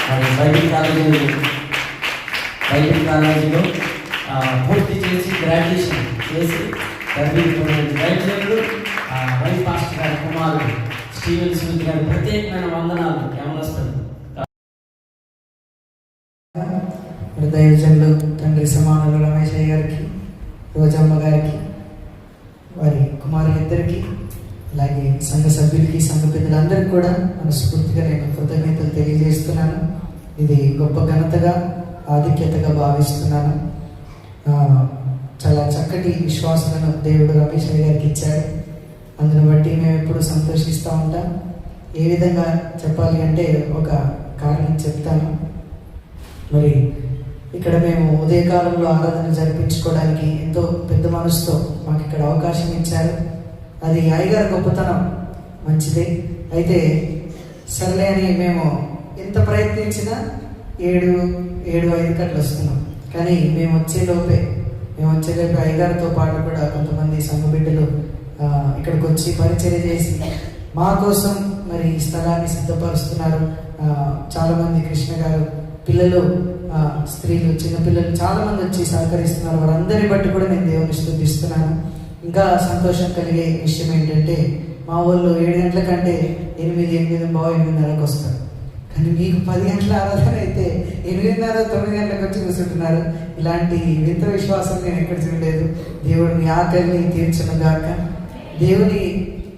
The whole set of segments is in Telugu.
మరి బైబిల్ కాలేజీలో పూర్తి చేసి గ్రాడ్యుయేషన్ చేసి వైద్యులు వైస్ మాస్టర్ గారి కుమారుడు స్టీవెన్ స్మిత్ గారి ప్రత్యేకమైన వందనాలు కేవలస్తుంది. దైవజనులు తండ్రి సమానులు రమేశయ్య గారికి, రోజమ్మ గారికి, వారి కుమారులిద్దరికి, అలాగే సంఘ సభ్యులకి, సంఘ పెద్దలందరికీ కూడా మనస్ఫూర్తిగా నేను కృతజ్ఞతలు తెలియజేస్తున్నాను. ఇది గొప్ప ఘనతగా, ఆధిక్యతగా భావిస్తున్నాను. చాలా చక్కటి విశ్వాసాలను దేవుడు రమేశయ్య గారికి ఇచ్చాడు. అందుని బట్టి మేము ఎప్పుడు సంతోషిస్తూ ఉంటాం. ఏ విధంగా చెప్పాలి అంటే ఒక కారణం చెప్తాను. మరి ఇక్కడ మేము ఉదయకాలంలో ఆరాధన జరిపించుకోవడానికి ఎంతో పెద్ద మనసుతో మాకు ఇక్కడ అవకాశం ఇచ్చారు. అది అయ్యగారి గొప్పతనం, మంచిదే. అయితే సర్లే అని మేము ఎంత ప్రయత్నించినా 7:05 అట్లా వస్తున్నాం. కానీ మేము వచ్చేలోపే అయ్యగారితో పాటు కూడా కొంతమంది సంఘ బిడ్డలు ఇక్కడికి వచ్చి పరిచర్య చేసి మా కోసం మరి ఈ స్థలాన్ని సిద్ధపరుస్తున్నారు. చాలామంది కృష్ణ గారు పిల్లలు, స్త్రీలు, చిన్నపిల్లలు చాలామంది వచ్చి సహకరిస్తున్నారు. వారందరిని బట్టి కూడా నేను దేవుని స్తుతిస్తున్నాను. ఇంకా సంతోషం కలిగే విషయం ఏంటంటే మా వాళ్ళు 7 గంటల కంటే 8:30 వస్తారు. కానీ మీకు 10 గంటల ఆరాధన అయితే 8:30, 9 గంటలకు వచ్చి కూర్చుంటున్నారు. ఇలాంటి వింత విశ్వాసం నేను ఎక్కడ చూడలేదు. దేవుడు మీ ఆకలిని తీర్చను గాక. దేవుని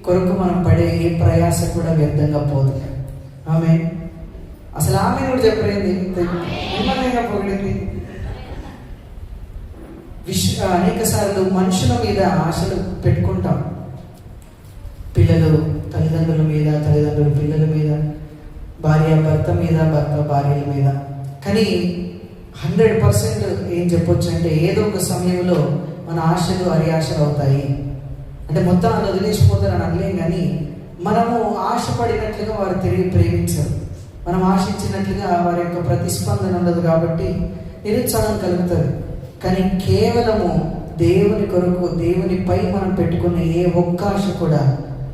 కొరకు మనం పడే ఏ ప్రయాస కూడా వ్యర్థంగా పోదు. ఆమె అసలు ఆమె కూడా చెప్పలేదు, విమానంగా పొగిడింది. అనేక సార్లు మనుషుల మీద ఆశలు పెట్టుకుంటాం. పిల్లలు తల్లిదండ్రుల మీద, తల్లిదండ్రులు పిల్లల మీద, భార్య భర్త మీద, భర్త భార్యల మీద. కానీ 100% ఏం చెప్పొచ్చు అంటే ఏదో ఒక సమయంలో మన ఆశలు అరియాశలు అవుతాయి. అంటే మొత్తం అది వదిలేసిపోతారని అనలేం, కానీ మనము ఆశపడినట్లుగా వారు తిరిగి ప్రేమించరు. మనం ఆశించినట్లుగా వారి యొక్క ప్రతిస్పందన ఉండదు. కాబట్టి నిరుత్సాహం కలుగుతుంది. కానీ కేవలము దేవుని కొరకు, దేవునిపై మనం పెట్టుకున్న ఏ ఒక్క ఆశ కూడా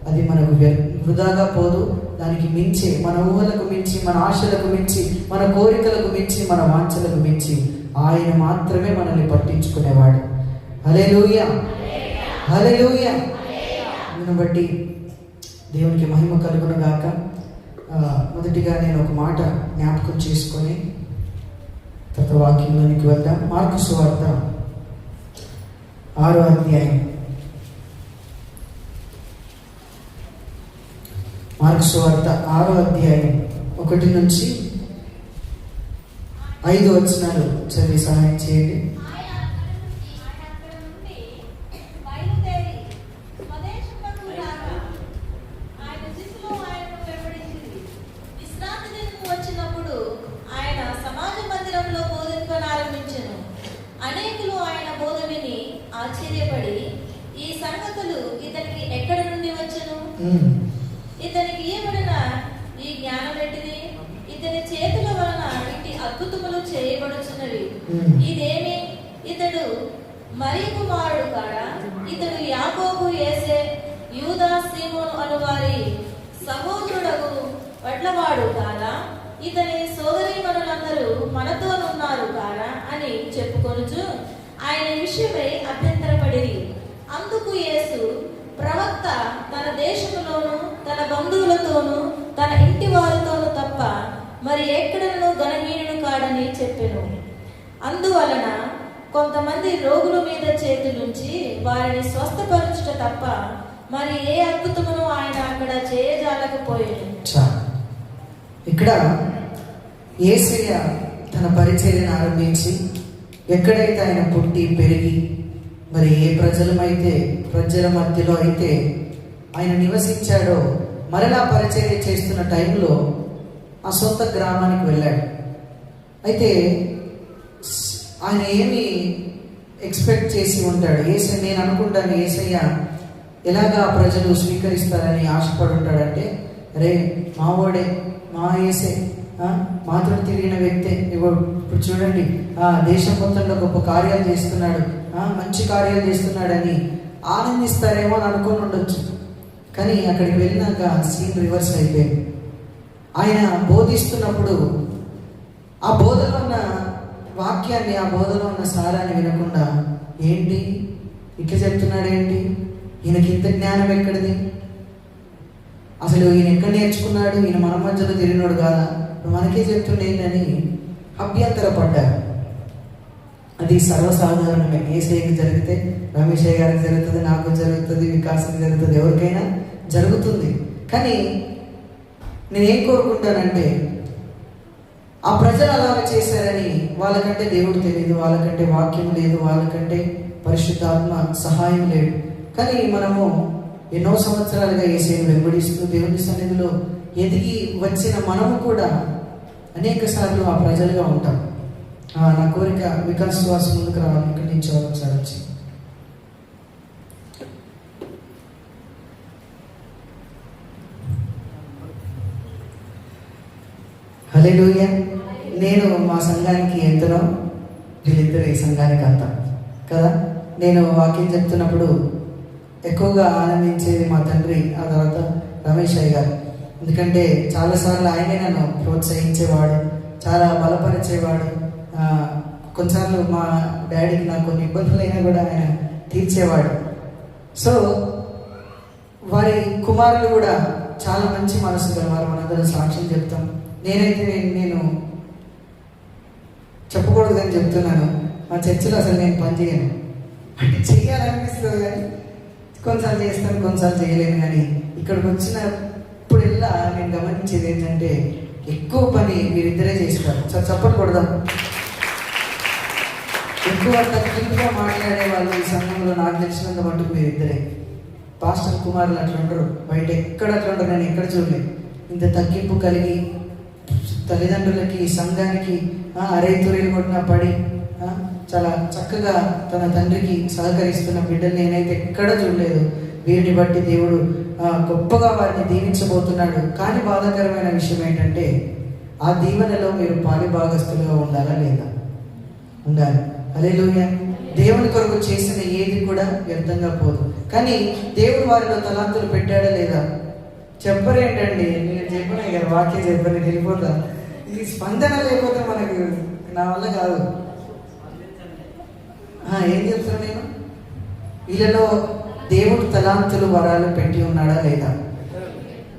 అది మనకు వృధాగా పోదు. దానికి మించి, మన ఊహలకు మించి, మన ఆశలకు మించి, మన కోరికలకు మించి, మన వాంఛలకు మించి ఆయన మాత్రమే మనల్ని పట్టించుకునేవాడు. హల్లెలూయా, హల్లెలూయా. అందును బట్టి దేవునికి మహిమ కలుగును గాక. మొదటిగా నేను ఒక మాట జ్ఞాపకం చేసుకొని తర్వాత వాక్యంలోనికి వెళ్దాం. మార్కు సువార్త 6వ అధ్యాయం. మార్కు సువార్త 6వ అధ్యాయం 1 నుంచి 5 వచనాలు చదివి సహాయం చేయండి. ఆశ్చర్యపడి ఈ సంగతులు ఇతనికి ఎక్కడ నుండి వచ్చెను, ఇతనికి ఇవ్వబడిన ఈ జ్ఞానం ఎట్టిది, ఇతని చేతుల వలన ఇట్టి అద్భుతములు చేయబడుచున్నవి, ఇదేమి, ఇతడు మరియ కుమారుడు కాడా, ఇతడు యాకోబు, యేసే, యూదా, సీమోను అను వారి సహోదరుడగు వడ్లవాడు కాదా, ఇతని సోదరీమణులందరూ మనతోనున్నారు కాదా అని చెప్పుకొనుచు ఆయన విషయమై అభ్యంతరపడిరి. అందుకు యేసు, ప్రవక్త తన దేశములోను, తన బంధువులతోనూ, తన ఇంటి వారితోనూ తప్ప మరి ఎక్కడనూ గణహీనుడు కాడని చెప్పెను. అందువలన కొంతమంది రోగుల మీద చేతులుంచి వారిని స్వస్థపరచుట తప్ప మరి ఏ అద్భుతమును ఆయన అక్కడ చేయజాలకపోయాడు. ఇక్కడ యేసయ్య తన పరిచర్యను ఆరంభించి ఎక్కడైతే ఆయన పుట్టి పెరిగి మరి ఏ ప్రజల మధ్యలో అయితే ఆయన నివసించాడో మరలా పరిచర్య చేస్తున్న టైంలో ఆ సొంత గ్రామానికి వెళ్ళాడు. అయితే ఆయన ఏమి ఎక్స్పెక్ట్ చేసి ఉంటాడు? నేను అనుకుంటాను యేసయ్య ఎలాగా ప్రజలు స్వీకరిస్తారని ఆశపడి ఉంటాడంటే, అరే మావోడే, మా యేసే, మాతో తిరిగిన వ్యక్తే, ఇప్పుడు చూడండి దేశం మొత్తంలో గొప్ప కార్యాలు చేస్తున్నాడు, మంచి కార్యాలు చేస్తున్నాడని ఆనందిస్తారేమో అని అనుకుని ఉండొచ్చు. కానీ అక్కడికి వెళ్ళినాక సీన్ రివర్స్ అయిపోయింది. ఆయన బోధిస్తున్నప్పుడు ఆ బోధలో ఉన్న వాక్యాన్ని, ఆ బోధలో ఉన్న సారాన్ని వినకుండా ఏంటి ఇట్లా చెప్తున్నాడు, ఏంటి ఈయనకి ఇంత జ్ఞానం ఎక్కడిది, అసలు ఈయన ఎక్కడ నేర్చుకున్నాడు, ఈయన మన మధ్యలో తిరిగినాడు కాదా, మనకే చెప్తుండేందని అభ్యంతరపడ్డారు. అది సర్వసాధారణమే. ఏసైకి జరిగితే రమేష్ గారికి జరుగుతుంది, నాకు జరుగుతుంది, వికాస్కి జరుగుతుంది, ఎవరికైనా జరుగుతుంది. కానీ నేనేం కోరుకుంటానంటే, ఆ ప్రజలు అలాగ చేశారని వాళ్ళకంటే దేవుడు తెలియదు, వాళ్ళకంటే వాక్యం లేదు, వాళ్ళకంటే పరిశుద్ధాత్మ సహాయం లేదు. కానీ మనము ఎన్నో సంవత్సరాలుగా యేసుని వెంబడిస్తూ దేవుని సన్నిధిలో ఎదిగి వచ్చిన మనము కూడా అనేక సార్లు ఆ ప్రజలుగా ఉంటాం. నా కోరిక వికాస్ వాసు ముందుకు రావాలి, ఇక్కడి నుంచి ఒకసారి వచ్చి. హల్లెలూయా. నేను మా సంఘానికి ఎంతనో, వీళ్ళిద్దరు ఈ సంఘానికి అంత కదా. నేను వాక్యం చెప్తున్నప్పుడు ఎక్కువగా ఆనందించేది మా తండ్రి, ఆ తర్వాత రమేష్ అయ్య గారు. ఎందుకంటే చాలాసార్లు ఆయనే నన్ను ప్రోత్సహించేవాడు, చాలా బలపరిచేవాడు. కొన్నిసార్లు మా డాడీకి నాకు కొన్ని ఇబ్బందులైనా కూడా ఆయన తీర్చేవాడు. సో వారి కుమారులు కూడా చాలా మంచి మనసు గలవారు, మనందరం సాక్ష్యం చెప్తాం. నేను చెప్పకూడదని చెప్తున్నాను, మా చర్చిలో అసలు నేను పని చేయను. అంటే చెయ్యాలనిపిస్తుంది కానీ కొన్నిసార్లు చేస్తాను, కొన్నిసార్లు చేయలేను. కానీ ఇక్కడికి వచ్చినప్పుడల్లా నేను గమనించేది ఏంటంటే, ఎక్కువ పని మీరిద్దరే చేస్తారు. సార్ చెప్పకూడదా? ఎక్కువ తక్కువగా మాట్లాడే వాళ్ళు ఈ సమయంలో నాకు తెలిసినంత మటుకు మీరిద్దరే. పాస్టర్ కుమారులు అట్లా ఉంటారు, బయట ఎక్కడ అట్లా ఉంటారు, నేను ఎక్కడ చూడలేదు. ఇంత తగ్గింపు కలిగి తల్లిదండ్రులకి, సంఘానికి అరైతురీలు కొట్టిన పడి చాలా చక్కగా తన తండ్రికి సహకరిస్తున్న బిడ్డలు నేనైతే ఎక్కడ చూడలేదు. వీరిని బట్టి దేవుడు గొప్పగా వారిని దీవించబోతున్నాడు. కానీ బాధాకరమైన విషయం ఏంటంటే, ఆ దీవెనలో మీరు పాలిభాగస్తులుగా ఉండాలా లేదా? ఉండాలి. హల్లెలూయా. దేవుని కొరకు చేసిన ఏది కూడా వ్యర్థంగా పోదు. కానీ దేవుడు వారిలో తలాంతులు పెట్టాడా లేదా? చెప్పరేంటండి, నేను చెప్పిన గారు వాక్యం చెప్పని వెళ్ళిపోతా. ఈ స్పందన లేకపోతే మనకు నా వల్ల కాదు. ఏం చెప్తాను నేను? వీళ్ళలో దేవుడు తలాంతులు, వరాలు పెట్టి ఉన్నాడా లేదా?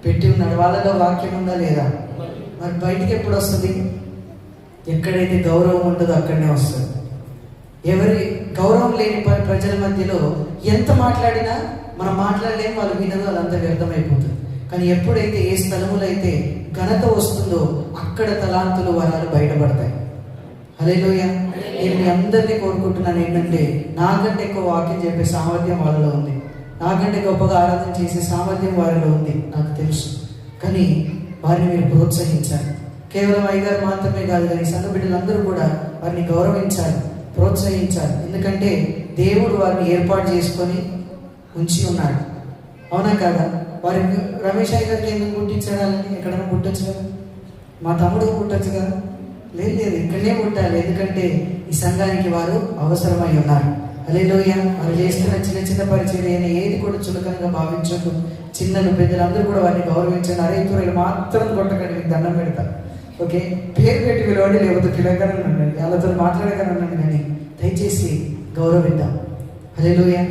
పెట్టి ఉన్నాడు. వాళ్ళలో వాక్యం ఉందా లేదా? మరి బయటికి ఎప్పుడు వస్తుంది? ఎక్కడైతే గౌరవం ఉంటుందో అక్కడనే వస్తుంది. ఎవరి గౌరవం లేని ప్రజల మధ్యలో ఎంత మాట్లాడినా మనం మాట్లాడలేం, వాళ్ళు వినదు, అదంతా వ్యర్థమైపోతుంది. కానీ ఎప్పుడైతే ఏ స్థలములో అయితే ఘనత వస్తుందో అక్కడ తలాంతులు, వరాలు బయటపడతాయి. హల్లెలూయా. నేను మీ అందరినీ కోరుకుంటున్నాను ఏంటంటే, నాకంటే ఎక్కువ వాక్యం చెప్పే సామర్థ్యం వాళ్ళలో ఉంది, నాకంటే గొప్పగా ఆరాధన చేసే సామర్థ్యం వారిలో ఉంది, నాకు తెలుసు. కానీ వారిని మీరు ప్రోత్సహించాలి. కేవలం అయ్యగారు మాత్రమే కాదు, కానీ సంఘ బిడ్డలందరూ కూడా వారిని గౌరవించాలి, ప్రోత్సహించాలి. ఎందుకంటే దేవుడు వారిని ఏర్పాటు చేసుకొని ఉంచి ఉన్నాడు. అవునా కాదా? వారి రమేష్ అయ్య గారికి ఎందుకు పుట్టించాలని ఎక్కడైనా పుట్టచ్చు కదా, మా తమ్ముడు పుట్టచ్చు కదా? లేదు, ఇక్కడనే పుట్టాలి. ఎందుకంటే ఈ సంఘానికి వారు అవసరమై ఉన్నారు. హల్లెలూయా. వారు చేస్తున్న చిన్న చిన్న పరిచయం ఏది కూడా చులకనగా భావించదు. చిన్నలు పెద్దలు అందరూ కూడా వారిని గౌరవించండి. అరైతురీలు మాత్రం కొట్టకండి, దండం పెడతారు. ఓకే, పేరు పెట్టి పిలవండి, లేకపోతే పిలవగానే ఉండండి, వాళ్ళతో మాట్లాడగానే ఉండండి, కానీ దయచేసి గౌరవిద్దాం. హల్లెలూయా.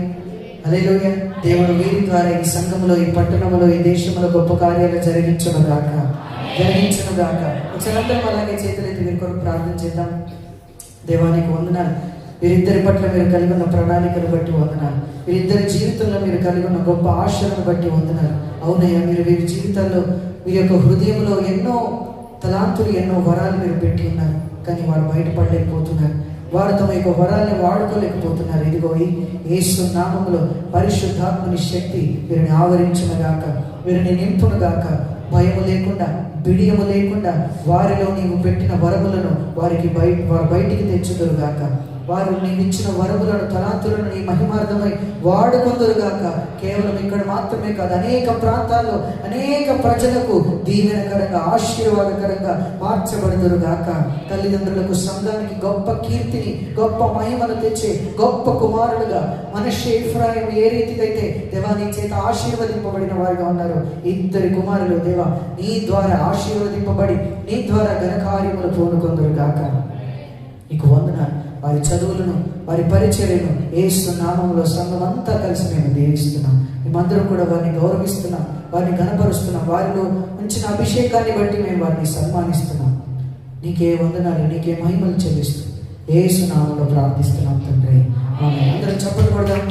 హల్లెలూయా. దేవుడు వీరి ద్వారా ఈ సంఘంలో, ఈ పట్టణంలో, ఈ దేశంలో గొప్ప కార్యాలు జరిగించును గాక. ఒకసారి అలాగే చేతులైతే వీరి కొరకు ప్రార్థన చేద్దాం. దేవానికి వందనాలు. వీరిద్దరి పట్ల మీరు కలిగి ఉన్న ప్రణాళికను బట్టి వందనాలు. వీరిద్దరి జీవితంలో మీరు కలిగి ఉన్న గొప్ప ఆశలను బట్టి వందనాలు. అవునయ్యా, మీరు వీరి జీవితాల్లో, వీరి యొక్క హృదయంలో ఎన్నో తలాంతులు, ఎన్నో వరాలు మీరు పెట్టి ఉన్నారు. కానీ వారు బయటపడలేకపోతున్నారు, వారు తమ యొక్క వరాలను వాడుకోలేకపోతున్నారు. ఇదిగో యేసు నామములో పరిశుద్ధాత్మని శక్తి వీరిని ఆవరించునుగాక, వీరిని నింపునుగాక. భయము లేకుండా, బిడియము లేకుండా వారిలో నీవు పెట్టిన వరములను వారి బయటికి తెచ్చుదురుగాక. వారు నీకు ఇచ్చిన వరములను తలాంతులను నీ మహిమార్థమై వాడుకొందురుగాక. కేవలం ఇక్కడ మాత్రమే కాదు, అనేక ప్రాంతాల్లో అనేక ప్రజలకు దీవెనకరంగా ఆశీర్వాదకరంగా మార్చబడుదురుగాక. తల్లిదండ్రులకు సంఘానికి గొప్ప కీర్తిని గొప్ప మహిమను తెచ్చే గొప్ప కుమారుడుగా మనష్షే ఎఫ్రాయిము ఏ రీతికైతే దేవా నీ చేత ఆశీర్వదింపబడిన వారిగా ఉన్నారు, ఇద్దరి కుమారులు దేవా నీ ద్వారా ఆశీర్వదింపబడి నీ ద్వారా ఘనకార్యములు పూనుకొందురుగాక. నీకు వందనాలు. వారి చదువులను వారి పరిచర్యను యేసు నామములో సంఘం అంతా కలిసి మేము దీవిస్తున్నాం. మేమందరం కూడా వారిని గౌరవిస్తున్నాం, వారిని ఘనపరుస్తున్నాం. వారిలో ఉంచిన అభిషేకాన్ని బట్టి మేము వారిని సన్మానిస్తున్నాం. నీకే వందనాలు, నీకే మహిమలు చెల్లిస్తూ యేసు నామములో ప్రార్థిస్తున్నాం తండ్రి. ఆమేన్. అందరం చప్పట్లు కొడదాం.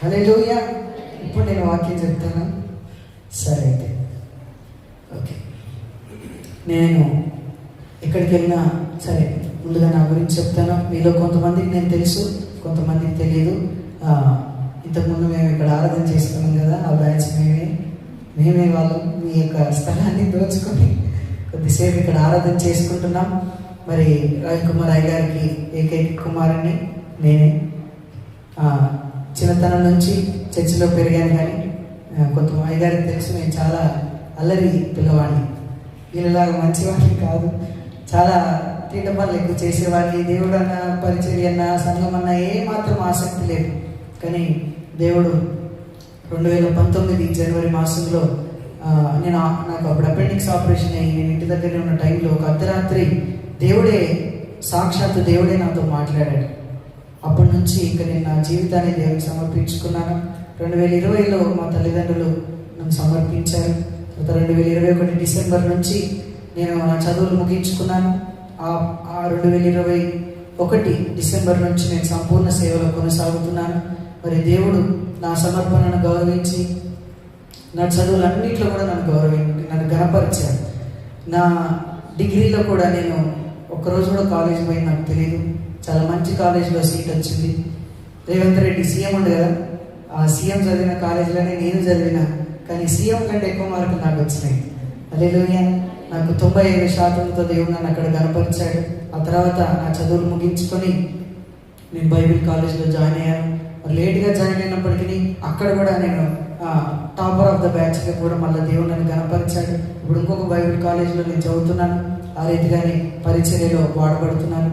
హల్లెలూయా. ఇప్పుడు నేను వాక్యం చెప్తాను. సరే అయితే ఓకే. నేను ఎక్కడికి వెళ్ళినా సరే ముందుగా నా గురించి చెప్తాను. మీలో కొంతమందికి నేను తెలుసు, కొంతమందికి తెలియదు. ఇంతకుముందు మేము ఇక్కడ ఆరాధన చేసుకున్నాం కదా, ఆ బ్యాచ్ మేమే వాళ్ళం మీ యొక్క స్థలాన్ని దోచుకొని కొద్దిసేపు ఇక్కడ ఆరాధన చేసుకుంటున్నాం. మరి రవికుమార్ అయ్య గారికి ఏకైక కుమారుని నేనే. చిన్నతనం నుంచి చర్చిలో పెరిగాను, కానీ కొంత అయ్యగారికి తెలుసు నేను చాలా అల్లరి పిల్లవాడిని. వీళ్ళలాగా మంచివాడిని కాదు, చాలా తీట పనులు ఎక్కువ చేసేవాడిని. దేవుడు అన్న పరిచర్య అన్న సంఘం అన్న ఏమాత్రం ఆసక్తి లేదు. కానీ దేవుడు 2019 జనవరి మాసంలో నాకు అప్పుడు అపెండిక్స్ ఆపరేషన్ అయ్యి నేను ఇంటి దగ్గర ఉన్న టైంలో ఒక అర్ధరాత్రి సాక్షాత్తు దేవుడే నాతో మాట్లాడాడు. అప్పటి నుంచి ఇంకా నేను నా జీవితాన్ని దేవునికి సమర్పించుకున్నాను. 2020లో మా తల్లిదండ్రులు నన్ను సమర్పించారు. 2021 డిసెంబర్ నుంచి నేను నా చదువులు ముగించుకున్నాను. ఆ 2021 డిసెంబర్ నుంచి నేను సంపూర్ణ సేవలో కొనసాగుతున్నాను. మరి దేవుడు నా సమర్పణను గౌరవించి నా చదువులన్నింటిలో కూడా నన్ను ఘనపరిచాడు. నా డిగ్రీలో కూడా నేను ఒక్కరోజు కూడా కాలేజ్ పోయి నాకు తెలియదు. చాలా మంచి కాలేజీలో సీట్ వచ్చింది. రేవంత్ రెడ్డి సీఎం ఉండే కదా, ఆ సీఎం చదివిన కాలేజీలోనే నేను చదివిన, కానీ సీఎం కంటే ఎక్కువ మార్కులు నాకు వచ్చినాయి. హల్లెలూయా. నాకు 97% దేవుడు నన్ను అక్కడ గణపరిచాడు. ఆ తర్వాత నా చదువులు ముగించుకొని నేను బైబిల్ కాలేజ్లో జాయిన్ అయ్యాను. మరి లేట్గా జాయిన్ అయినప్పటికీ అక్కడ కూడా నేను టాపర్ ఆఫ్ ద బ్యాచ్గా కూడా మళ్ళీ దేవుడు నన్ను గణపరిచాడు. ఇప్పుడు ఇంకొక బైబిల్ కాలేజ్లో నేను చదువుతున్నాను. ఆ రీతిగానే పరిచర్యలో వాడబడుతున్నాను.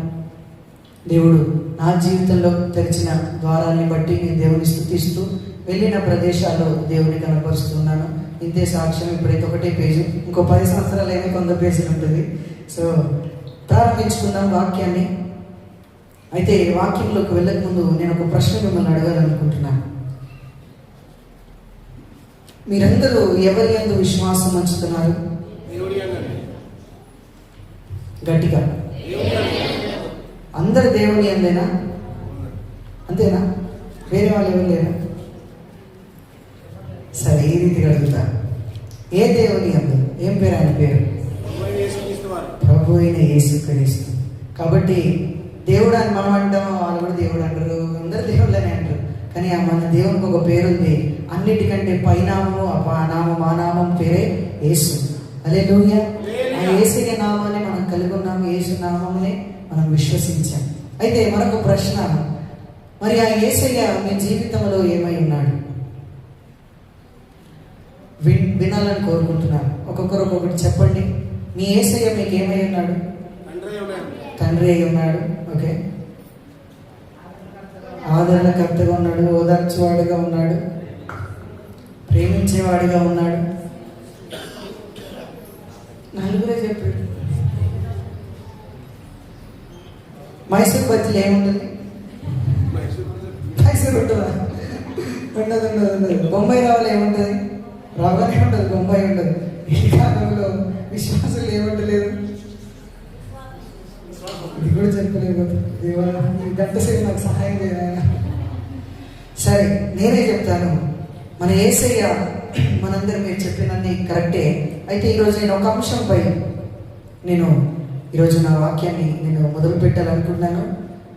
దేవుడు నా జీవితంలో తెరిచిన ద్వారాన్ని బట్టి నేను దేవుని స్తుతిస్తూ వెళ్ళిన ప్రదేశాల్లో దేవుని కనపరుస్తున్నాను. ఇంతే సాక్ష్యం. ఇప్పుడైతే ఒకటే పేజీ, ఇంకో 10 సంవత్సరాలు అయినా 100 పేజీలు ఉంటుంది. సో ప్రారంభించుకుందాం వాక్యాన్ని. అయితే వాక్యంలోకి వెళ్ళక ముందు నేను ఒక ప్రశ్న మిమ్మల్ని అడగాలనుకుంటున్నాను. మీరందరూ ఎవరి యందు విశ్వాసం ఉంచుతున్నారు? గట్టిగా. అందరు దేవుని యందేనా? అంతేనా? వేరే వాళ్ళు ఎవరు లేరా? సరే, ఈ రీతిగా అడుగుతారు. ఏ దేవుని యందు? ఏం పేరు ఆయన పేరు? ప్రభు అయిన యేసుక్రీస్తు. కాబట్టి దేవుడు అని మనం అంటాం, వాళ్ళు కూడా దేవుడు అంటారు, అందరు దేవుళ్ళని అంటారు. కానీ మన దేవునికి ఒక పేరు ఉంది. అన్నిటికంటే పైనామము ఆ నామం పేరే యేసు. హల్లెలూయా. ఆ యేసయ్య నామాన్ని మనం కలిగి ఉన్నాము. యేసు నామమునే మనం విశ్వసించాం. అయితే మరొక ప్రశ్న, మరి ఆ యేసయ్య మీ జీవితంలో ఏమై ఉన్నాడు? వినాలని కోరుకుంటున్నాను. ఒక్కొక్కరు ఒక్కొక్కటి చెప్పండి. మీ యేసయ్య మీకు ఏమై ఉన్నాడు? తండ్రి అయి ఉన్నాడు. ఓకే. ఆదరణకర్తగా ఉన్నాడు, ఓదార్చేవాడుగా ఉన్నాడు, ప్రేమించేవాడిగా ఉన్నాడు. నలుగురే చెప్పాడు. మైసూర్ బజ్జీలు ఏముంటుంది? మైసూర్ ఉంటుందా? ఉండదు. బొంబాయి రవ్వలు ఏముంటుంది? రవ్వనే ఉంటుంది, బొంబాయి ఉండదు. ఈ కాలంలో విశ్వాసులు ఏముంటలేదు. ఇది కూడా చెప్పలేకపోతే ఈ గంట సేపు నాకు సహాయం చేయాలి. సరే, నేనే చెప్తాను. మన యేసయ్య మనందరూ మీరు చెప్పినన్ని కరెక్టే. అయితే ఈరోజు నేను ఒక అంశంపై ఈరోజు నా వాక్యాన్ని నేను మొదలు పెట్టాలనుకుంటున్నాను.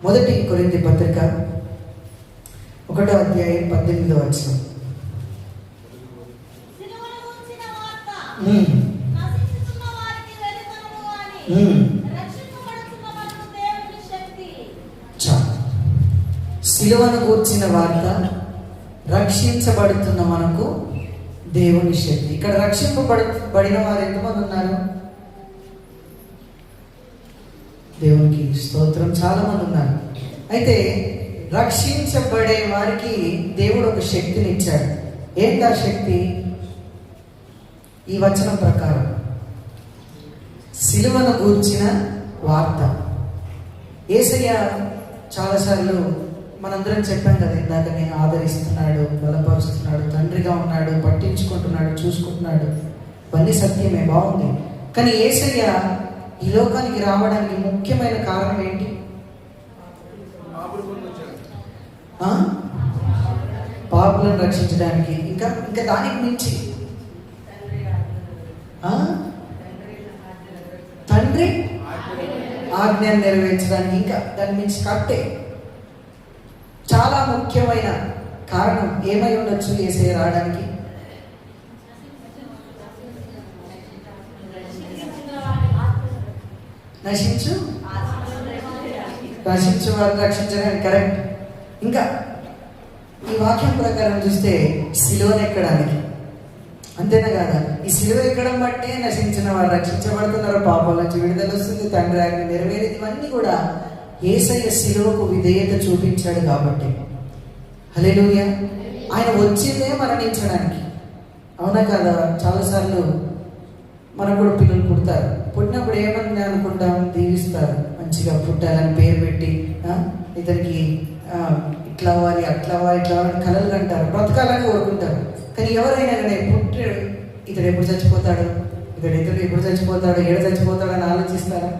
1 కొరింథీ పత్రిక 1వ అధ్యాయం 18వ వచనం. సిలువను గూర్చిన వార్త రక్షించబడుతున్న మనకు దేవుని శక్తి. ఇక్కడ రక్షింపబడిన వారు ఎంతమంది ఉన్నారు? దేవునికి స్తోత్రం, చాలా మంది ఉన్నారు. అయితే రక్షించబడే వారికి దేవుడు ఒక శక్తిని ఇచ్చాడు. ఏంటి ఆ శక్తి? ఈ వచనం ప్రకారం సిలువను గూర్చిన వార్త. యేసయ్య చాలాసార్లు మనందరం చెప్పాం కదా ఇందాకనే, ఆదరిస్తున్నాడు, బలపరుస్తున్నాడు, తండ్రిగా ఉన్నాడు, పట్టించుకుంటున్నాడు, చూసుకుంటున్నాడు. ఇవన్నీ సత్యమే, బాగుంది. కానీ యేసయ్య ఈ లోకానికి రావడానికి ముఖ్యమైన కారణం ఏంటి? పాపులను రక్షించడానికి. ఇంకా దానికి మించి తండ్రి ఆజ్ఞను నెరవేర్చడానికి, ఇంకా దాని మించి కట్టే చాలా ముఖ్యమైన కారణం ఏమై ఉండొచ్చు యేసయ్య రావడానికి? నశించు వారిని రక్షించడానికి. కరెక్ట్. ఇంకా ఈ వాక్యం ప్రకారం చూస్తే సిలువను ఎక్కడానికి, అంతేనా కాదా? ఈ సిలువ ఎక్కడం బట్టే నశించిన వారు రక్షించబడుతున్నారు, పాపాల నుంచి విడుదల వస్తుంది, తండ్రి ఆజ్ఞ నెరవేరేది. ఇవన్నీ కూడా యేసయ్య సిలువకు విధేయత చూపించాడు కాబట్టి. హల్లెలూయా. ఆయన వచ్చిందే మరణించడానికి, అవునా కాదా? చాలాసార్లు మనకు కూడా పిల్లలు పుడతారు. పుట్టినప్పుడు ఏమని అనుకుంటాం? దీవిస్తారు, మంచిగా పుట్టాలని పేరు పెట్టి, ఇతనికి ఇట్లా అవ్వాలి, అట్లా అవ్వాలి, ఇట్లా అవ్వాలి కలలు అంటారు, బ్రతకాలని కోరుకుంటారు. కానీ ఎవరైనా కానీ పుట్టాడు, ఇతడు ఎప్పుడు చచ్చిపోతాడు, ఇతడు ఎప్పుడు చచ్చిపోతాడు, ఏడు చచ్చిపోతాడు అని ఆలోచిస్తారా?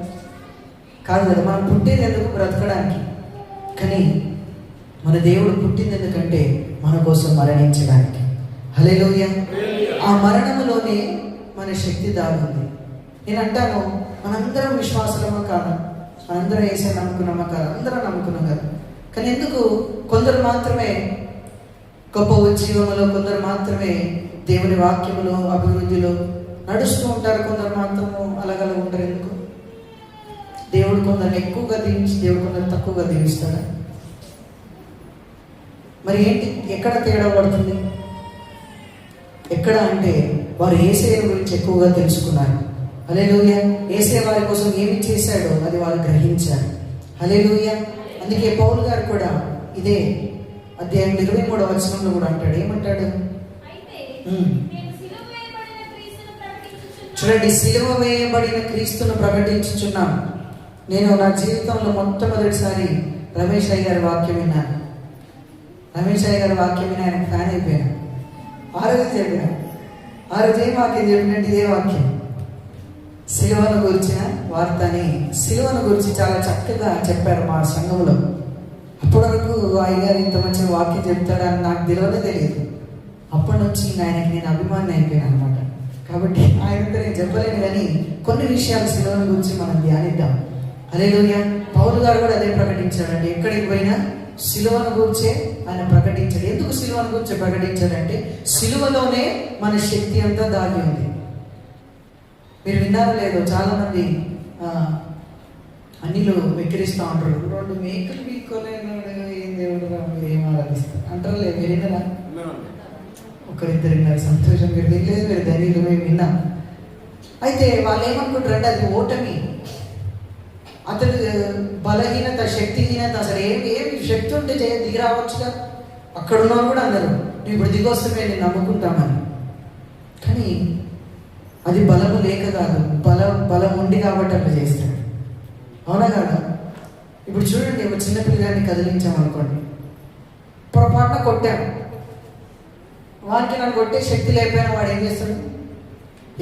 కాదు కదా. మనం పుట్టింది ఎందుకు? బ్రతకడానికి. కానీ మన దేవుడు పుట్టింది ఎందుకంటే మన కోసం మరణించడానికి. హల్లెలూయా. ఆ మరణములోనే మన శక్తి దాగుంది. నేను అంటాను, మనందరం విశ్వాసులమా కాదు? మనందరం యేసయ్య నమ్ముకున్నామా కాదు? అందరం నమ్ముకున్నాం కదా. కానీ ఎందుకు కొందరు మాత్రమే గొప్ప ఉద్యోగంలో, కొందరు మాత్రమే దేవుని వాక్యములో, అభివృద్ధిలో నడుస్తూ ఉంటారు, కొందరు మాత్రము అలాగలా ఉంటారు? ఎందుకు? దేవుడు కొందరిని ఎక్కువగా దీవించి దేవుడు కొందరు తక్కువగా దీవిస్తాడా? మరి ఏంటి? ఎక్కడ తేడా పడుతుంది? ఎక్కడ అంటే వారు యేసయ్య గురించి ఎక్కువగా తెలుసుకున్నారు. హల్లెలూయా. యేసయ్య వారి కోసం ఏమి చేశాడో అది వారు గ్రహించారు. హల్లెలూయా. అందుకే పౌలు గారు కూడా ఇదే అధ్యాయం 23వ వచనంలో కూడా అంటాడు. ఏమంటాడు? చూడండి, సిలువ వేయబడిన క్రీస్తును ప్రకటించుచున్నాను. నేను నా జీవితంలో మొట్టమొదటిసారి రమేష్ అయ్య గారి వాక్యం విన్నాను. రమేష్ అయ్య గారి వాక్యం విని ఆయన ఫ్యాన్ అయిపోయాను. ఆ రోజు ఏం వాక్యం చెప్పినట్టు ఇదే వాక్యం, సిలువను గురించిన వార్త అని. సిలువను గురించి చాలా చక్కగా చెప్పారు మా సంఘంలో. అప్పటి వరకు అయ్యగారు ఇంత మంచి వాక్యం చెప్తాడని నాకు తెలియదు. అప్పటి నుంచి ఆయనకి నేను అభిమాని అయిపోయాను అనమాట. కాబట్టి ఆయనతో నేను చెప్పలేను, కానీ కొన్ని విషయాలు సిలువను గురించి మనం ధ్యానిద్దాం. హల్లెలూయా. పౌలు గారు కూడా అదే ప్రకటించాడంటే, ఎక్కడికి పోయినా సిలువను గురించే ఆయన ప్రకటించాడు. ఎందుకు సిలువను గురించి ప్రకటించాడంటే, సిలువలోనే మన శక్తి అంతా దాగి ఉంది. మీరు విన్నారో లేదో, చాలా మంది అన్నిలు వెక్కిరిస్తూ ఉంటారు. 2 మేకలు వీక్కోలేనాడు ఏం దేవుడు ఏం ఆరాధిస్తారు అంటారు. లేదు, మీరు విన్నారా? ఒకరిద్దరు విన్నారు, సంతోషం. మీరు వినలేదు, మీరు ధైర్యంగా మేము విన్నాం. అయితే వాళ్ళు ఏమనుకుంటారంటే అది ఓటమి, అతడు బలహీనత, శక్తిహీనత. అసలు ఏమి శక్తి ఉంటే దిగి రావచ్చుగా. అక్కడ ఉన్నవాళ్ళు కూడా అందరూ నువ్వు ఇప్పుడు దిగొస్తే నేను నమ్ముకుంటామని. కానీ అది బలము లేక కాదు, బలం ఉండి కాబట్టి అట్లా చేస్తాడు. అవునా కాదా? ఇప్పుడు చూడండి, ఒక చిన్నపిల్లగాన్ని కదిలించామనుకోండి, పొరపాటున కొట్టాం, వాడికి నన్ను కొట్టే శక్తి లేకపోయినా వాడు ఏం చేస్తాడు?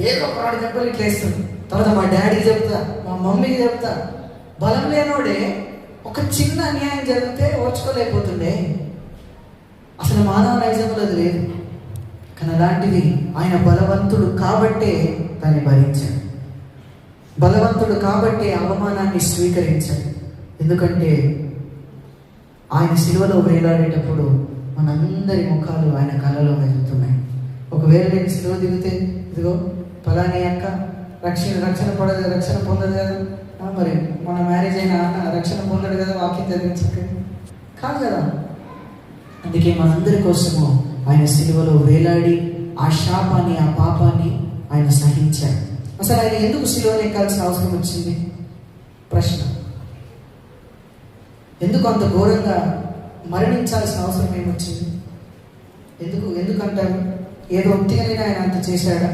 ఏదో ఒకటి దెబ్బలు ఇట్లా వేస్తాడు. తర్వాత మా డాడీకి చెప్తా, మా మమ్మీకి చెప్తా. బలం లేనోడే ఒక చిన్న అన్యాయం జరిగితే ఓర్చుకోలేకపోతుండే. అసలు మానవ నైజంలో అది లేదు. కానీ అలాంటిది ఆయన బలవంతుడు కాబట్టే దాన్ని భరించాడు. బలవంతుడు కాబట్టే అవమానాన్ని స్వీకరించాడు. ఎందుకంటే ఆయన సిలువలో వేలాడేటప్పుడు మనందరి ముఖాలు ఆయన కళ్ళలో మెదులుతున్నాయి. ఒకవేళ నేను సిలువ దిగితే, ఇదిగో ఫలాని అక్క రక్షణ పొందదు కదా, మరి మన మ్యారేజ్ అయిన అన్న రక్షణ పొందడు కదా, వాక్యం జరిగించక కాదు కదా. అందుకే మనందరి కోసము ఆయన సిలువలో వేలాడి ఆ శాపాన్ని, ఆ పాపాన్ని ఆయన సహించాడు. అసలు ఆయన ఎందుకు సిలువను ఎక్కాల్సిన అవసరం వచ్చింది? ప్రశ్న. ఎందుకు అంత ఘోరంగా మరణించాల్సిన అవసరం ఏమొచ్చింది? ఎందుకంటారు? ఏదో ఉత్తిగానే ఆయన అంత చేశాడా?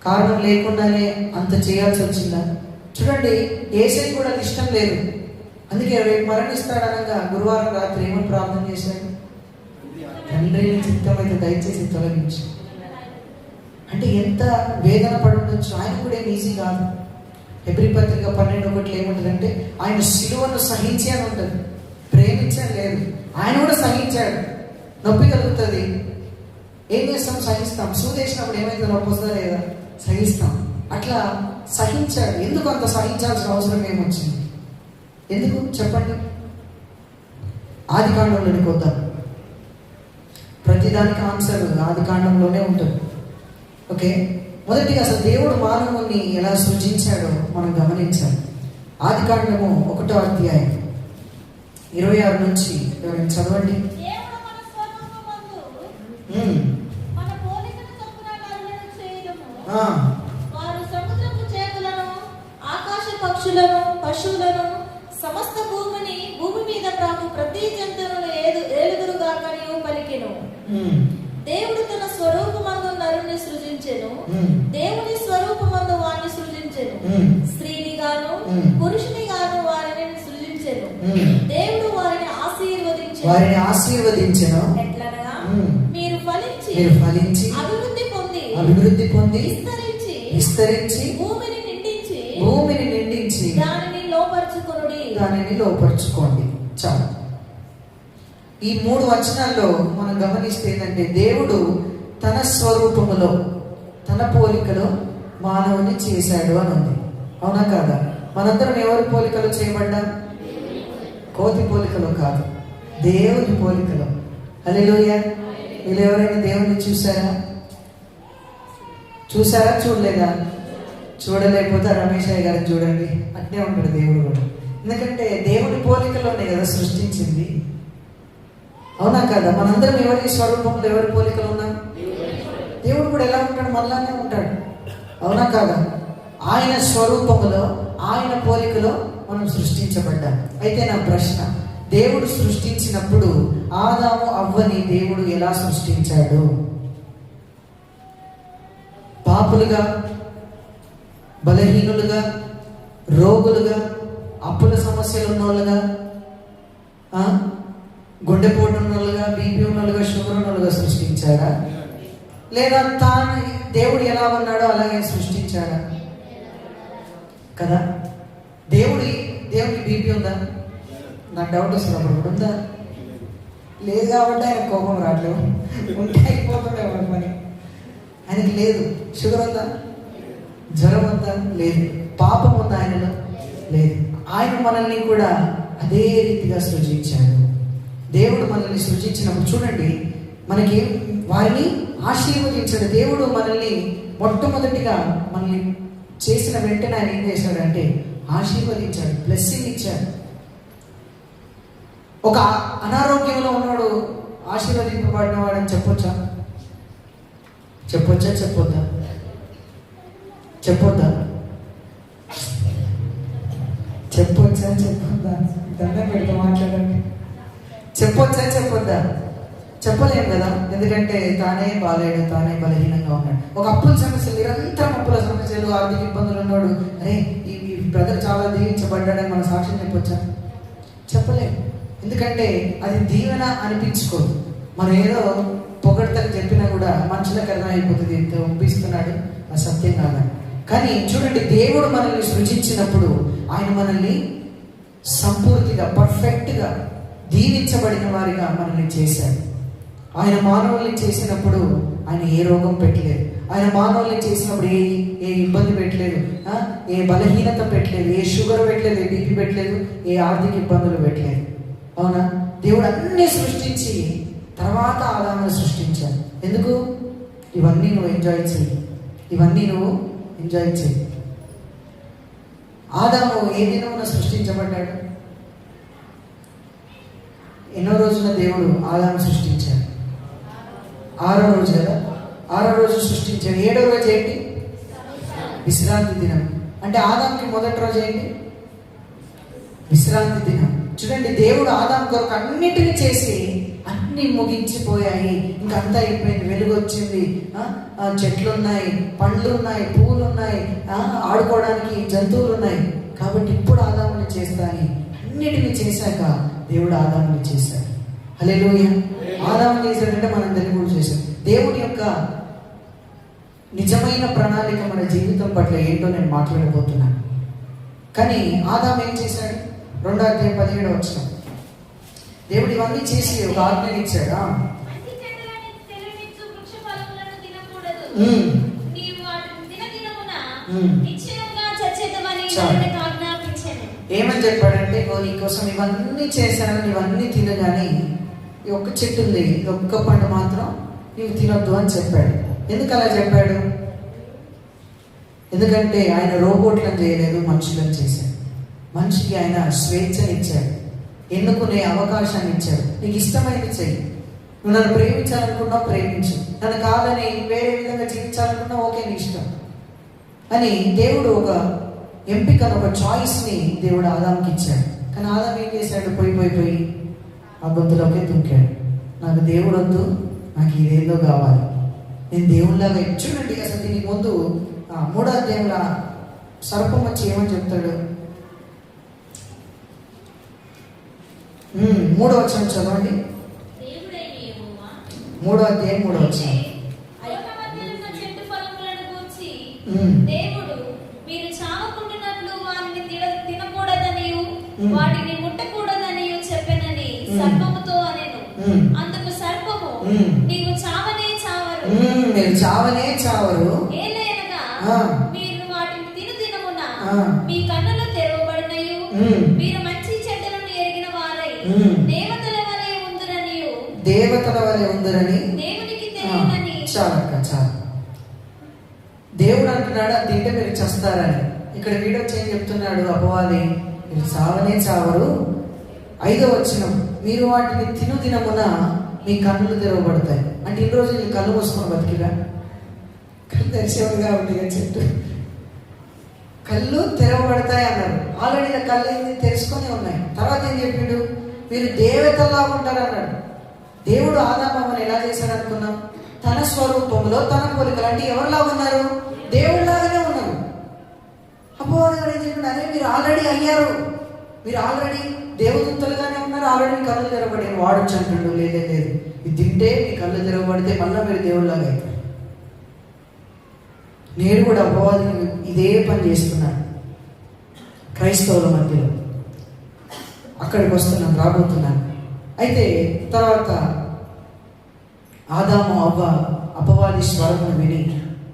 కారణం లేకుండానే అంత చేయాల్సి వచ్చిందా? చూడండి, యేసే కూడా అది ఇష్టం లేదు. అందుకే రేపు మరణిస్తాడనగా గురువారం రాత్రి ఏమని ప్రార్థన చేశాడు? తండ్రి నీ చిత్తమైతే దయచేసి తొలగించు. అంటే ఎంత వేదన పడి ఉండొచ్చు. ఆయన కూడా ఏం ఈజీ కాదు. హెబ్రీ పత్రిక 12:1 ఏముంటుందంటే ఆయన సిలువను సహించి అని ఉంటుంది. ప్రేమించని లేదు, ఆయన కూడా సహించాడు. నొప్పి కలుగుతుంది, ఏం చేస్తాం? సహిస్తాం. సూదేసినప్పుడు ఏమైతే నొప్పి వస్తుందా లేదా? సహిస్తాం. అట్లా సహించాడు. ఎందుకు అంత సహించాల్సిన అవసరం ఏమొచ్చింది? ఎందుకు చెప్పండి? ఆదికాండంలోనికి వద్దాం. ప్రతిదానికి ఆన్సర్ ఆదికాండంలోనే ఉంటుంది. ఓకే, మొదటిగా అసలు దేవుడు మానవుని ఎలా సృజించాడో మనం గమనించాలి. ఆదికాండము 1వ అధ్యాయం 26 నుంచి చదవండి. దేవుడు మన స్వరూపమందు మన పోలికను చొప్పున నరులను చేయుదుము. వారు సముద్రపు చేపలను, ఆకాశ పక్షులను, పశువులను, సమస్త భూమి మీద ప్రాకు ప్రతి జంతువులను ఏలుదురుగాకని పలికెను. దేవుడు తన స్వరూపమందు నరుని సృజించెను. దేవుని స్వరూపమందు వారిని సృజించెను. స్త్రీని గాను పురుషుని గాను వారిని సృజించెను. దేవుడు వారిని ఆశీర్వదించెను. ఎట్లనగా మీరు ఫలించి అభివృద్ధి పొంది విస్తరించి భూమిని నిండించి దానిని లోపరుచుకోండి. చాలు. ఈ 3 వచనాల్లో మనం గమనిస్తే ఏంటంటే దేవుడు తన స్వరూపములో, తన పోలికలో మానవుని చేశాడు అని ఉంది. అవునా కాదా? మనందరం ఎవరి పోలికలో చేయబడ్డాం? కోతి పోలికలో కాదు, దేవుని పోలికలో. హల్లెలూయా. వీళ్ళు ఎవరైనా దేవుని చూసారా? చూడలేదా? చూడలేకపోతే రమేష్ అయ్య గారిని చూడండి, అట్నే ఉంటాడు దేవుడు కూడా. ఎందుకంటే దేవుని పోలికలోనే కదా సృష్టించింది. అవునా కదా? మనందరం ఎవరి స్వరూపంలో, ఎవరి పోలికలు ఉన్నాం? దేవుడు కూడా ఎలా ఉంటాడు? మనలానే ఉంటాడు. అవునా కాదా? ఆయన స్వరూపములో, ఆయన పోలికలో మనం సృష్టించబడ్డాం. అయితే నా ప్రశ్న, దేవుడు సృష్టించినప్పుడు ఆదాము అవ్వని దేవుడు ఎలా సృష్టించాడు? పాపులుగా, బలహీనులుగా, రోగులుగా, అప్పుల సమస్యలు ఉన్నోళ్ళుగా, గుండెపోటు ఉన్నోళ్ళుగా, బీపీ ఉన్నోళ్ళుగా, షుగర్ ఉన్నోళ్ళుగా సృష్టించాడా? లేదా తాను దేవుడు ఎలా ఉన్నాడో అలాగే సృష్టించాడా? కదా? దేవుడికి బీపీ ఉందా? నాకు డౌట్ వస్తుంది. అప్పుడు ఉందా? లేదు కాబట్టి ఆయన కోపం రావట్లేదు. ఉంటే అయిపోతుండే వాడి పని. ఆయనకి లేదు. షుగర్ ఉందా? జ్వరం ఉందా? లేదు. పాపం ఉందా ఆయనలో? లేదు. ఆయన మనల్ని కూడా అదే రీతిగా సృజించాడు. దేవుడు మనల్ని సృజించినప్పుడు చూడండి, మనకి వారిని ఆశీర్వదించాడు. దేవుడు మనల్ని మొట్టమొదటిగా మనల్ని చేసిన వెంటనే ఆయన ఏం చేశాడంటే ఆశీర్వదించాడు, బ్లెస్సింగ్ ఇచ్చాడు. ఒక అనారోగ్యంలో ఉన్నాడు ఆశీర్వదింపబడిన వాడని చెప్పొచ్చా? చెప్పొద్దా? దండం పెడితే మాట్లాడండి. చెప్పొద్దా? చెప్పలేం కదా. ఎందుకంటే తానే బాలేడు, తానే బలహీనంగా ఉన్నాడు. ఒక అప్పుల సమస్యలు, నిరంతరం అప్పుల సమస్యలు, ఆర్థిక ఇబ్బందులు ఉన్నాడు. అరే ఈ బ్రదర్ చాలా దీవించబడ్డాడని మన సాక్ష్యం చెప్పొచ్చా? చెప్పలేం. ఎందుకంటే అది దీవెన అనిపించుకోదు. మనం ఏదో పొగడతలు చెప్పినా కూడా మనుషులకు అర్థమైపోతుంది, ఇంత ఒప్పిస్తున్నాడు, అది సత్యం కాదని. కానీ చూడండి, దేవుడు మనల్ని సృజించినప్పుడు ఆయన మనల్ని సంపూర్తిగా, పర్ఫెక్ట్గా దీవించబడిన వారిగా మనల్ని చేశాడు. ఆయన మానవుల్ని చేసినప్పుడు ఆయన ఏ రోగం పెట్టలేదు. ఆయన మానవుల్ని చేసినప్పుడు ఏ ఇబ్బంది పెట్టలేదు, ఏ బలహీనత పెట్టలేదు, ఏ షుగర్ పెట్టలేదు, ఏ బీపీ పెట్టలేదు, ఏ ఆర్థిక ఇబ్బందులు పెట్టలేదు. అవునా? దేవుడు అన్నీ సృష్టించి తర్వాత ఆదామును సృష్టించాడు. ఎందుకు? ఇవన్నీ నువ్వు ఎంజాయ్ చేయి. ఆదాము ఏ దినమున సృష్టించబడ్డాడు? ఎన్నో రోజున దేవుడు ఆదాము సృష్టించాడు? 6వ రోజు కదా. 6వ రోజు సృష్టించాడు. 7వ రోజు ఏంటి? విశ్రాంతి దినం. అంటే ఆదాంకి మొదటి రోజు ఏంటి? విశ్రాంతి దినం. చూడండి, దేవుడు ఆదాం కొరకు అన్నిటిని చేసి అన్ని ముగించిపోయాయి. ఇంకంతా అయిపోయింది. వెలుగు వచ్చింది, చెట్లు ఉన్నాయి, పండ్లు ఉన్నాయి, పువ్వులు ఉన్నాయి, ఆడుకోవడానికి జంతువులు ఉన్నాయి. కాబట్టి ఇప్పుడు ఆదాముని చేస్తాని అన్నిటిని చేశాక దేవుడు ఆదాముని చేశాడు. హల్లెలూయా. ఆదాముని చేశాడంటే మనందరినీ కూడా చేశాడు. దేవుని యొక్క నిజమైన ప్రణాళిక మన జీవితం పట్ల ఏంటో నేను మాట్లాడబోతున్నాను. కానీ ఆదాము ఏం చేశాడు? 2వ అధ్యాయం 17వ వచనం. దేవుడు ఇవన్నీ చేసి ఒక ఆజ్ఞని ఇచ్చాడు. ఏమని చెప్పాడంటే, నీకోసం ఇవన్నీ చేశాను, ఇవన్నీ తిను, కానీ ఈ ఒక్క చెట్టు ఉంది, ఈ ఒక్క పండు మాత్రం నీవు తినొద్దు అని చెప్పాడు. ఎందుకు అలా చెప్పాడు? ఎందుకంటే ఆయన రోబోట్లను చేయలేదు, మనుషులను చేశాడు. మనిషికి ఆయన స్వేచ్ఛనిచ్చాడు, ఎన్నుకునే అవకాశాన్ని ఇచ్చాడు. నీకు ఇష్టమైనది చెయ్యి. నువ్వు నన్ను ప్రేమించాలనుకున్నావు, ప్రేమించు. నన్ను కాదని వేరే విధంగా జీవించాలనుకున్నా ఓకే, నీ ఇష్టం అని దేవుడు ఒక ఎంపికను, ఒక చాయిస్ని దేవుడు ఆదాంకి ఇచ్చాడు. కానీ ఆదాం ఏం చేశాడు? పోయి ఆ గొంతులోకే దుంకాడు. నాకు దేవుడు వద్దు, నాకు ఇదేదో కావాలి, నేను దేవుళ్ళలాగా. చూడండి, అసలు దీనికి ముందు 3వ అధ్యాయంలో సర్పం వచ్చి ఏమని చెప్తాడు? 3వ వచనం చదవండి. 3వ అధ్యాయం 3వ వచనం. దేవుడు మీరు చావకుండానట్లు వారిని తినకూడదనియు వాటిని ముట్టకూడదనియు చెప్పెనని సర్పముతో అనెను. అందుకు సర్పము, నీవు చావనే చావరు, మీరు చావనే చావరు, ఏలయనగా మీరు వాటిని తిను దినమున మీ కన్నులు తెరవబడినయు మీరు మంచి చెడ్డలను ఎరిగిన వారై దేవతల వలె ఉందురనియు, దేవతల వలె ఉందురని దేవునికి తెలియనని. చాలక్క చాలు. దేవుడు అంటున్నాడు అది తింటే మీరు చస్తారని. ఇక్కడ వీడొచ్చి ఏం చెప్తున్నాడు? అపవాది, మీరు చావనే చావరు. 5వ వచనం, మీరు వాటిని తిను దినమున మీ కన్నులు తెరవబడతాయి. అంటే ఇన్ని రోజులు నీ కళ్ళు మూసుకొని బతికిరా? కళ్ళు తెరిచేవాడుగా ఉంది చెట్టు. కళ్ళు తెరవబడతాయి అన్నాడు. ఆల్రెడీ నా కళ్ళు ఏంది తెరుచుకొని ఉన్నాయి. తర్వాత ఏం చెప్పాడు? మీరు దేవతల్లా ఉంటారు అన్నాడు. దేవుడు ఆదామని ఎలా చేశాడు అనుకున్నాం? తన స్వరూపంలో, తన పోలికలు. అంటే ఎవరిలా ఉన్నారు? దేవుడిలాగానే ఉన్నారు. అపవాది గారు ఏం చెప్పాడు? అదే మీరు ఆల్రెడీ అయ్యారు, మీరు ఆల్రెడీ దేవదూతలుగానే ఉన్నారు, ఆల్రెడీ మీ కళ్ళు తెరవబడి. వాడొచ్చు అంటుండు, లేదు ఇది తింటే మీ కళ్ళు తెరవబడితే మళ్ళీ మీరు దేవుడిలాగా అవుతారు. నేను కూడా అపవాది ఇదే పని చేస్తున్నాను క్రైస్తవుల మధ్యలో. అక్కడికి వస్తున్నాను, రాబోతున్నాను. అయితే తర్వాత ఆదాము అవ్వ అపవాది స్వరమును విని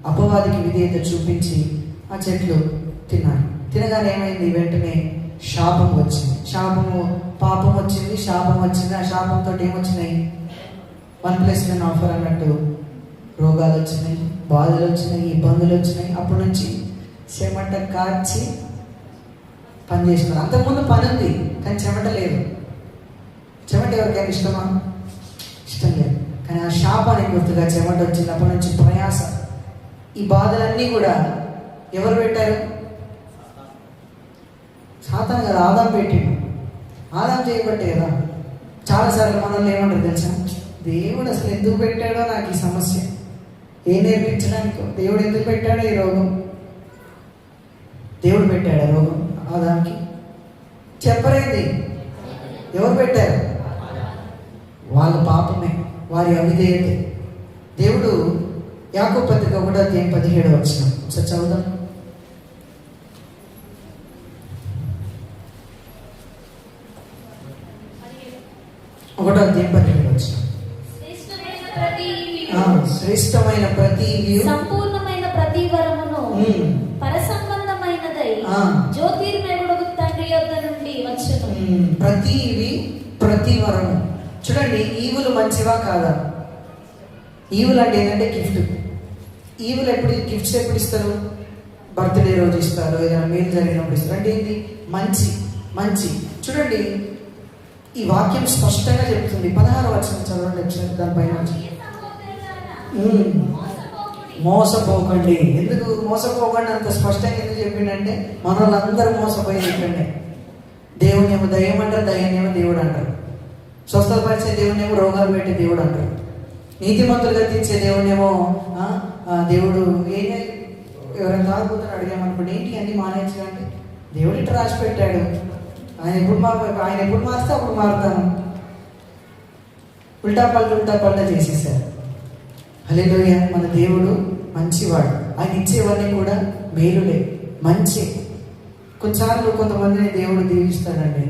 అపవాదికి విధేయత చూపించి ఆ చెట్లు తిన్నాడు. తినగానే ఏమైంది? వెంటనే శాపం వచ్చింది. పాపం వచ్చింది, శాపం వచ్చింది. ఆ శాపంతో ఏమొచ్చినాయి? 1+1 ఆఫర్ అన్నట్టు రోగాలు వచ్చినాయి, బాధలు వచ్చినాయి, ఇబ్బందులు వచ్చినాయి. అప్పటి నుంచి చెమట కార్చి పని చేస్తున్నారు. అంతకుముందు పని ఉంది కానీ చెమట లేదు. చెమట ఎవరికైనా ఇష్టమా? ఇష్టం లేదు. కానీ ఆ శాపానికి గుర్తుగా చెమట వచ్చింది. అప్పటి నుంచి ప్రయాస. ఈ బాధలన్నీ కూడా ఎవరు పెట్టారు? సాతాను కదా, ఆదాం పెట్టిండు. ఆదాం చేయబట్టే కదా. చాలాసార్లు మనల్ని ఏమంటారు తెలుసా? దేవుడు అసలు ఎందుకు పెట్టాడో నాకు ఈ సమస్య, ఏం నేర్పించడానికి? దేవుడు ఎందుకు పెట్టాడో ఈ రోగం? దేవుడు పెట్టాడు రోగం ఆదాంకి? చెప్పరేంది? ఎవరు పెట్టారు? వాళ్ళ పాపమే, వారి అవిధేయతే. దేవుడు యాకోబు పత్రిక 1వ అధ్యాయం 17వ వచనం ఒకసారి చదువుదాం. 1వ అధ్యాయం 17వ వచనం. శ్రేష్టమైన ప్రతి సంపూర్ణమైన ప్రతి వరమును పరసంబంధమైనదై జ్యోతిర్మయుడు తండ్రి యొద్ద నుండి వచ్చును. ప్రతి వరము. చూడండి, ఈవులు మంచివా కాదా? ఈవులు అంటే ఏంటంటే గిఫ్ట్. ఈవులు గిఫ్ట్స్ ఎప్పుడు ఇస్తారు? బర్త్డే రోజు ఇస్తారు, ఏదైనా మేలు జరిగినప్పుడు ఇస్తారు. అంటే ఏంటి? మంచి. చూడండి, ఈ వాక్యం స్పష్టంగా చెప్తుంది. 16వ వచనం చదవండి ఒకసారి దానిపైన. మోసపోకండి. ఎందుకు మోసపోకండి అంత స్పష్టంగా ఎందుకు చెప్పిండంటే మన వాళ్ళందరూ మోసపోయింది ఇక్కడనే. దేవుని ఏమో దయ్యం అంటారు, దయ్యాన్ని ఏమో దేవుడు అంటారు. స్వస్థపరిచే దేవుని ఏమో రోగాలు పెట్టే దేవుడు అంటారు. నీతిమంతులుగా తీర్చే దేవుని ఏమో దేవుడు ఎవరైనా తాగుతుందని అడిగామనుకోండి, ఏంటి అన్ని మానేయాలంటే దేవుడు ఇట్లా రాసి పెట్టాడు, ఆయన ఎప్పుడు మారిస్తే అప్పుడు మారుతాను. ఉల్టా పల్టా చేసేసారు. హల్లెలూయా. మన దేవుడు మంచివాడు. ఆయన ఇచ్చేవన్నీ కూడా మేలులే, మంచి. కొన్నిసార్లు కొంతమందిని దేవుడు దీవిస్తాడండి,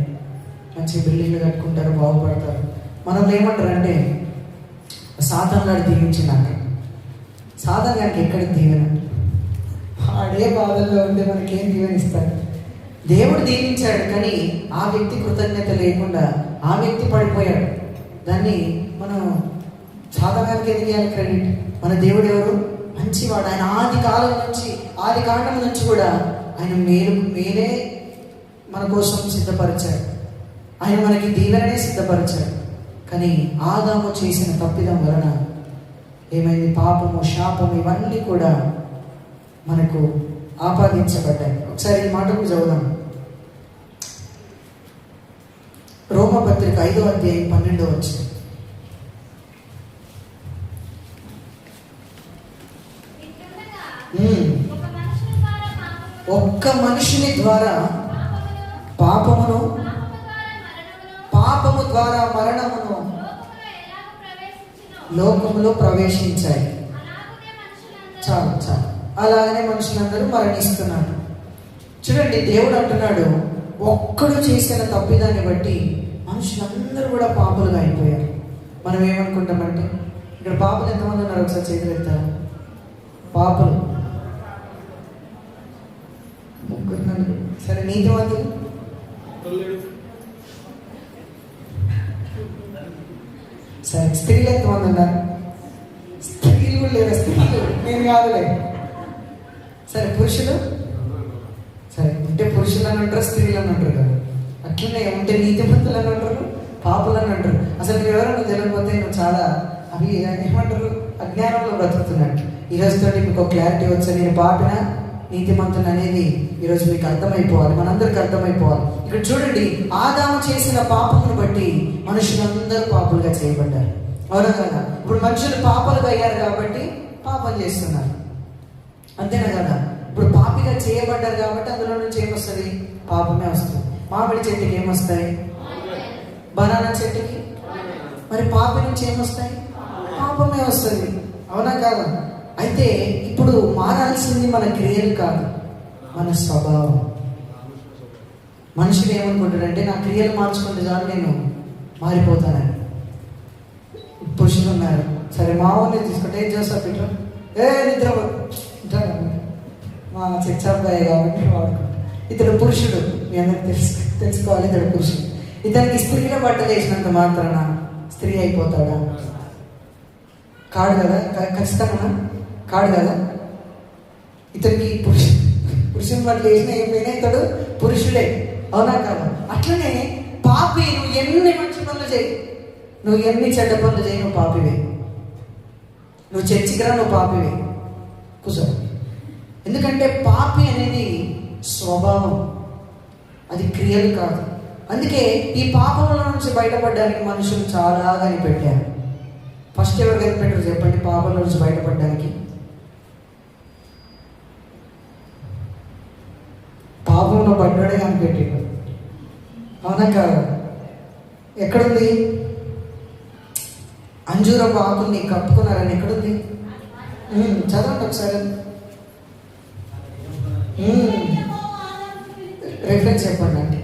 మంచి బిల్డింగ్లు కట్టుకుంటారు, బాగుపడతారు. మనల్ని ఏమంటారంటే సాతాను గారు దీవించినాక. సాతాను గారికి ఎక్కడ దీవెన? ఆడే బాధల్లో ఉంటే మనకేం దీవెన ఇస్తాడు? దేవుడు దీవించాడు, కానీ ఆ వ్యక్తి కృతజ్ఞత లేకుండా ఆ వ్యక్తి పడిపోయాడు. దాన్ని మనం సాతాను గారికి ఎందుకు ఇవ్వాలి క్రెడిట్? మన దేవుడు ఎవరు? మంచివాడు. ఆయన ఆది కాండం నుంచి కూడా ఆయన మేలే మన కోసం సిద్ధపరిచాడు. ఆయన మనకి దీవెననే సిద్ధపరిచాడు. కానీ ఆదాము చేసిన తప్పిదం వలన ఏమైంది? పాపము, శాపము ఇవన్నీ కూడా మనకు ఆపాదించబడ్డాయి. ఒకసారి ఈ మాటకు చదువుదాం. రోమపత్రిక 5వ అధ్యాయం 12వ వచనం. ఒక్క మనుషుని ద్వారా పాపము ద్వారా మరణమును లోకములో ప్రవేశించాయి. చాలు. అలాగనే మనుషులందరూ మరణిస్తున్నారు. చూడండి, దేవుడు అంటున్నాడు ఒక్కడు చేసిన తప్పిదాన్ని బట్టి మనుషులందరూ కూడా పాపులుగా అయిపోయారు. మనం ఏమనుకుంటామంటే, ఇక్కడ పాపులు ఎంతమంది ఉన్నారు? ఒకసారి చేతులు ఎత్తారు. పాపులు 3-4. సరే, నీతిమంతులు సరే, స్త్రీలు ఎంతమంది ఉన్నారు? స్త్రీలు కూడా లేరు. స్త్రీలు నేను కాదులే. సరే, పురుషులు సరే ఉంటే పురుషులు అని అంటారు, స్త్రీలు అని అంటారు కదా. అట్లనే ఉంటే నీతిమంతులు అని అంటారు, పాపులు అని అంటారు. అసలు నువ్వు ఎవరైనా తెలియకపోతే నువ్వు చాలా అవి ఏమంటారు, అజ్ఞానంలో బ్రతుకుతున్నట్టు. ఈరోజుతో మీకు ఒక క్లారిటీ వచ్చి నేను పాపిన నీతిమంతులు అనేది ఈరోజు మీకు అర్థమైపోవాలి, మనందరికి అర్థమైపోవాలి. ఇక్కడ చూడండి, ఆదాము చేసిన పాపమును బట్టి మనుషులందరూ పాపులుగా చేయబడ్డారు. అవునా కదా? ఇప్పుడు మనుషులు పాపాలుగా అయ్యారు కాబట్టి పాపం చేస్తున్నారు, అంతేనా కదా? ఇప్పుడు పాపిగా చేయబడ్డారు కాబట్టి అందులో నుంచి ఏమొస్తుంది? పాపమే వస్తుంది. మామిడి చెట్టుకి ఏమొస్తాయి? బనానా చెట్టుకి. మరి పాపి నుంచి ఏమొస్తాయి? పాపమే వస్తుంది. అవునా కాదా? అయితే ఇప్పుడు మారాల్సింది మన క్రియలు కాదు, మన స్వభావం. మనుషులు ఏమనుకుంటాడంటే నా క్రియలు మార్చుకుంటే చాలు నేను మారిపోతానని. పురుషులు ఉన్నారు, సరే మా ఊరిని తీసుకుంటే ఏం చేస్తా పిట్రా నిద్ర మా చర్చాబాయ్ కాబట్టి వాడుకుంటాం. ఇతడు పురుషుడు, మీ అందరికి తెలుసుకోవాలి, ఇతడు పురుషుడు. ఇతనికి స్త్రీల బట్టలు వేసినంత మాత్రాన స్త్రీ అయిపోతాడా? కాడు కదా, ఖచ్చితంగా కాడు కదా. ఇతనికి పురుషుని బట్టలు వేసిన ఏమైనా ఇతడు పురుషుడే. అవునా కాదా? అట్లనే పాపి, నువ్వు ఎన్ని మంచి పనులు చేయి, నువ్వు ఎన్ని చెడ్డ పనులు చేయి, నువ్వు పాపివే. నువ్వు చర్చికి రా, నువ్వు పాపివే. కూర్చో. ఎందుకంటే పాపి అనేది స్వభావం, అది క్రియలు కాదు. అందుకే ఈ పాపముల నుంచి బయటపడడానికి మనుషులు చాలా కనిపెట్టారు. ఫస్ట్ ఎవరు కనిపెట్టారు చెప్పండి? పాపముల నుంచి బయటపడడానికి పాపంలో పడ్డాడే కనిపెట్టాడు. అవునా కాదు? ఎక్కడుంది? అంజూరపు ఆకుల్ని కప్పుకున్నారని ఎక్కడుంది? చదవండి ఒకసారి, రెఫరెన్స్ చెప్పండి అంటే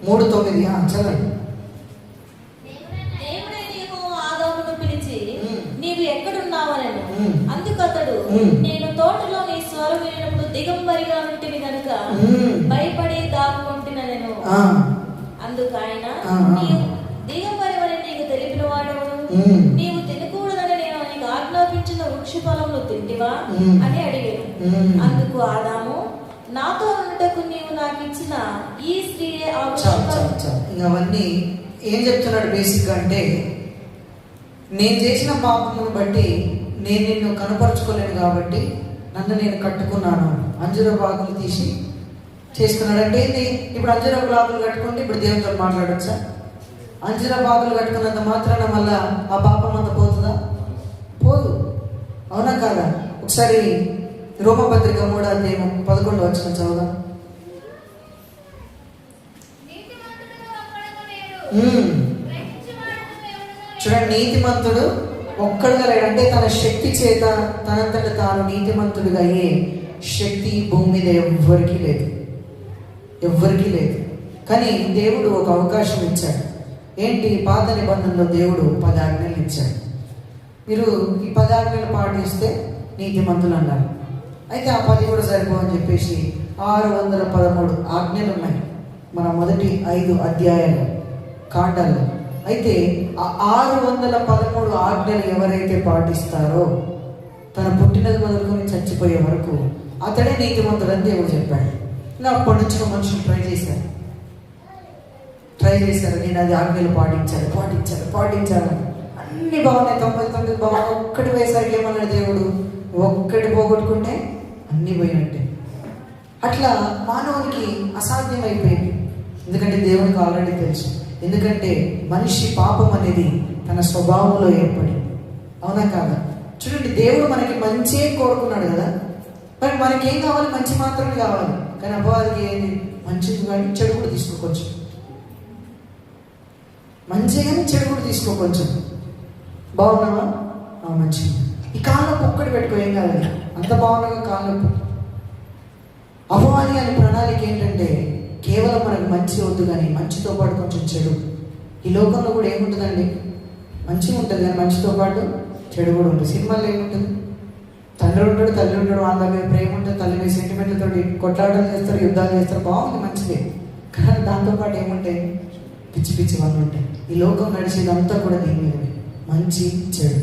3:9. చదవండి. నీవు ఎక్కడున్నావని అందుకతడు, నేను తోటలో నీ స్వరం వినప్పుడు దిగంబరిగా ఉంటుంది కనుక భయపడి దాక్కుంటున్నాను. అందుకు ఆయన, నీవు దిగంబరివని నీకు తెలిపిన వాడెవడు? నీవు తినకూడదని నేను నీకు ఆజ్ఞాపించిన వృక్ష ఫలములు తింటివా అని అడిగాను. అందుకు ఆదాము, నాతో ఉన్నటకు నీవు నాకు ఇచ్చిన ఈ స్త్రీయే ఆ వృక్ష. అవన్నీ ఏం చెప్తున్నాడు బేసిక్గా అంటే, నేను చేసిన పాపమును బట్టి నేను నిన్ను కనపరుచుకోలేను కాబట్టి నన్ను నేను కట్టుకున్నాను. అంజూరపు ఆకులు తీసి చేసుకున్నాడు అంటే ఏంటి? ఇప్పుడు అంజూరపు ఆకులు కట్టుకుంటే ఇప్పుడు దేవునితో మాట్లాడొచ్చా? అంజూరపు ఆకులు కట్టుకున్నంత మాత్రాన మళ్ళా ఆ పాపం అంతా పోతుందా? పోదు. అవునా కాదా? ఒకసారి రోమపత్రిక 3:11 చదువుదాం. చూడండి, నీతిమంతుడు ఒక్కడుగా లేడు. అంటే తన శక్తి చేత తనంతట తాను నీతిమంతుడిగా అయ్యే శక్తి భూమి మీద ఎవ్వరికీ లేదు, ఎవ్వరికీ లేదు. కానీ దేవుడు ఒక అవకాశం ఇచ్చాడు. ఏంటి? పాత నిబంధనలో దేవుడు 10 ఆజ్ఞలు ఇచ్చాడు. మీరు ఈ 10 ఆజ్ఞలు పాటిస్తే నీతిమంతులు అన్నారు. అయితే ఆ 10 కూడా సరిపోవని చెప్పేసి 613 ఆజ్ఞలు ఉన్నాయి మన మొదటి 5 అధ్యాయాలు కాండాల్లో. అయితే ఆ 613 ఆజ్ఞలు ఎవరైతే పాటిస్తారో తన పుట్టినది మొదలుకొని చచ్చిపోయే వరకు అతడే నీతిమంతుడు అని దేవుడు చెప్పాడు. ఇంకా అప్పటి నుంచి మనుషులు ట్రై చేశారు. నేను అది ఆజ్ఞలు పాటించాను అన్ని బాగున్నాయి, 99 బాగున్నాయి. ఒక్కటి వేసరికి ఏమన్నాడు దేవుడు? ఒక్కటి పోగొట్టుకుంటే అన్నీ పోయినట్టే. అట్లా మానవునికి అసాధ్యం అయిపోయింది. ఎందుకంటే దేవునికి ఆల్రెడీ తెలుసు. ఎందుకంటే మనిషి పాపం అనేది తన స్వభావంలో ఏర్పడి. అవునా కాదా? చూడండి, దేవుడు మనకి మంచి కోరుకున్నాడు కదా, మరి మనకి ఏం కావాలి? మంచి మాత్రమే కావాలి. కానీ అపవాదికి ఏంది? మంచిది కానీ చెడు కూడా తీసుకోవచ్చు. మంచి కానీ చెడు కూడా తీసుకోవచ్చు. బాగున్నావా? మంచి. ఈ కాళ్ళకు ఒక్కటి పెట్టుకో, ఏం కాదు, అంత బాగున్నాగా కాళ్ళకు. అపవాది అనే ప్రణాళిక ఏంటంటే కేవలం మనకు మంచి వద్దు కానీ మంచితో పాటు కొంచెం చెడు. ఈ లోకంలో కూడా ఏముంటుందండి? మంచి ఉంటుంది కానీ మంచితో పాటు చెడు కూడా ఉంటుంది. సినిమాల్లో ఏముంటుంది? తండ్రి ఉంటాడు, తల్లి ఉంటాడు, వాళ్ళ మీద ప్రేమ ఉంటుంది, తల్లి మీద సెంటిమెంట్లతో కొట్లాటలు చేస్తారు, యుద్ధాలు చేస్తారు, బాగుంది, మంచిదే. కానీ దాంతోపాటు ఏముంటాయి? పిచ్చి పిచ్చి వాళ్ళు ఉంటాయి. ఈ లోకం నడిచేదంతా కూడా దీని మీద మంచి చెడు.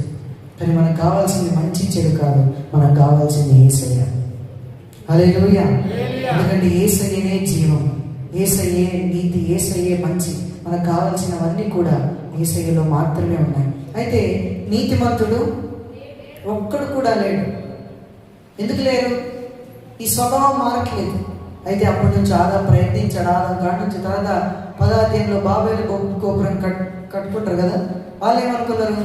కానీ మనకు కావాల్సింది మంచి చెడు కాదు, మనకు కావాల్సింది యేసయ్య. హల్లెలూయా. ఎందుకంటే యేసయ్యనే జీవం, యేసయ్యే నీతి, యేసయ్యే మంచి. మనకు కావాల్సినవన్నీ కూడా యేసయ్యలో మాత్రమే ఉన్నాయి. అయితే నీతిమంతుడు ఒక్కడు కూడా లేడు. ఎందుకు లేరు? ఈ స్వభావం మారట్లేదు. అయితే అప్పటి నుంచి ఆదాం ప్రయత్నించాడు. ఆదాం కాడి నుంచి తర్వాత 10వ అధ్యాయంలో బాబేలు గోపురం కట్టుకుంటారు కదా. వాళ్ళు ఏమనుకున్నారు?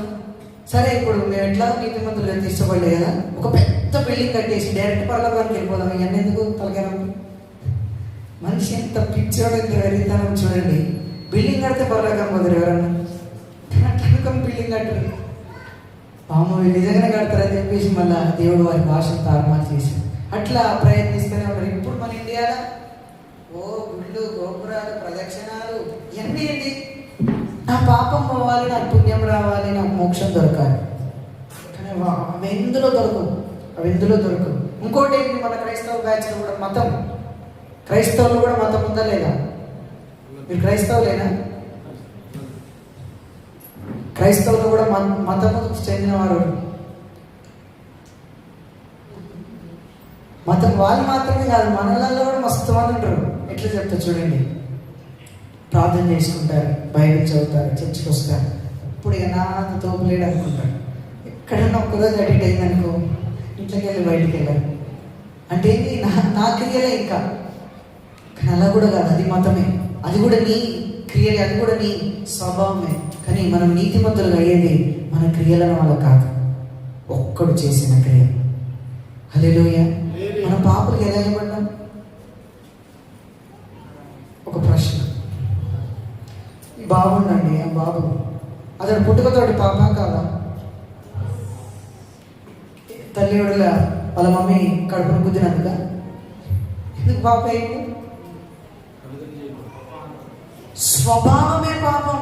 సరే ఇప్పుడు మేము ఎట్లా నీతిమంతులు ఎంత ఇష్టపడలే కదా, ఒక పెద్ద బిల్డింగ్ కట్టేసి డైరెక్ట్ పరలోకానికి వెళ్ళిపోదాం. ఇవన్నీ ఎందుకు తలకాయ? మనిషి ఎంత పిచ్చోడు, ఎంత వెరితనం చూడండి. బిల్డింగ్ కడితే పరలోకం పోతారు ఎవరన్నా? బిల్డింగ్ కట్టరు. పాము నిజంగానే కడతారని చెప్పేసి మళ్ళీ దేవుడు వారి భాషను తారుమారు చేశారు. అట్లా ప్రయత్నిస్తూనే ఉంటారు. ఇప్పుడు మన ఇండియాలో గుళ్ళు, గోపురాలు, ప్రదక్షిణాలు ఇవన్నీ ఏంటి? నా పాపం పోవాలి, నాకు పుణ్యం రావాలి, నాకు మోక్షం దొరకాలి. కానీ అవి ఎందులో దొరకవు. ఇంకోటి ఏంటి? మన క్రైస్తవ బ్యాచ్లో కూడా మతం, క్రైస్తవులు కూడా మతం ఉందా లేదా? మీరు క్రైస్తవులేనా? క్రైస్తవులు కూడా మతము చెందిన వారు. మతం వాళ్ళు మాత్రమే కాదు, మనలలో కూడా మస్తు మంది ఉంటారు. ఎట్లా చెప్తా చూడండి. ప్రార్థన చేసుకుంటారు, బైబిల్ చదువుతారు, చర్చికి వస్తారు. ఇప్పుడు ఇక నా తోపులేడు అనుకుంటారు. ఎక్కడన్నా ఒక్కరోజు అడిట్ అయిందనుకో ఇంట్లోకి వెళ్ళి బయటికి వెళ్ళారు. అంటే ఏంటి? నా క్రియలే ఇంకా. కానీ అలా కూడా కాదు, అది మతమే, అది కూడా నీ క్రియలే, అది కూడా నీ స్వభావమే. కానీ మనం నీతిమంతులుగా అయ్యేది మన క్రియల వల్ల కాదు, ఒక్కడు చేసిన క్రియ. హల్లెలూయా. మన పాపలకు ఎలా ఇవ్వడం? ఒక ప్రశ్న. బాగుండండి, ఆ బాబు అతడు పుట్టుకతోటి పాప కాదా? తల్లి ఒడిలా వాళ్ళ మమ్మీ కడుపును గుద్దినందుక ఎందుకు పాప అయింది? స్వభావమే పాపం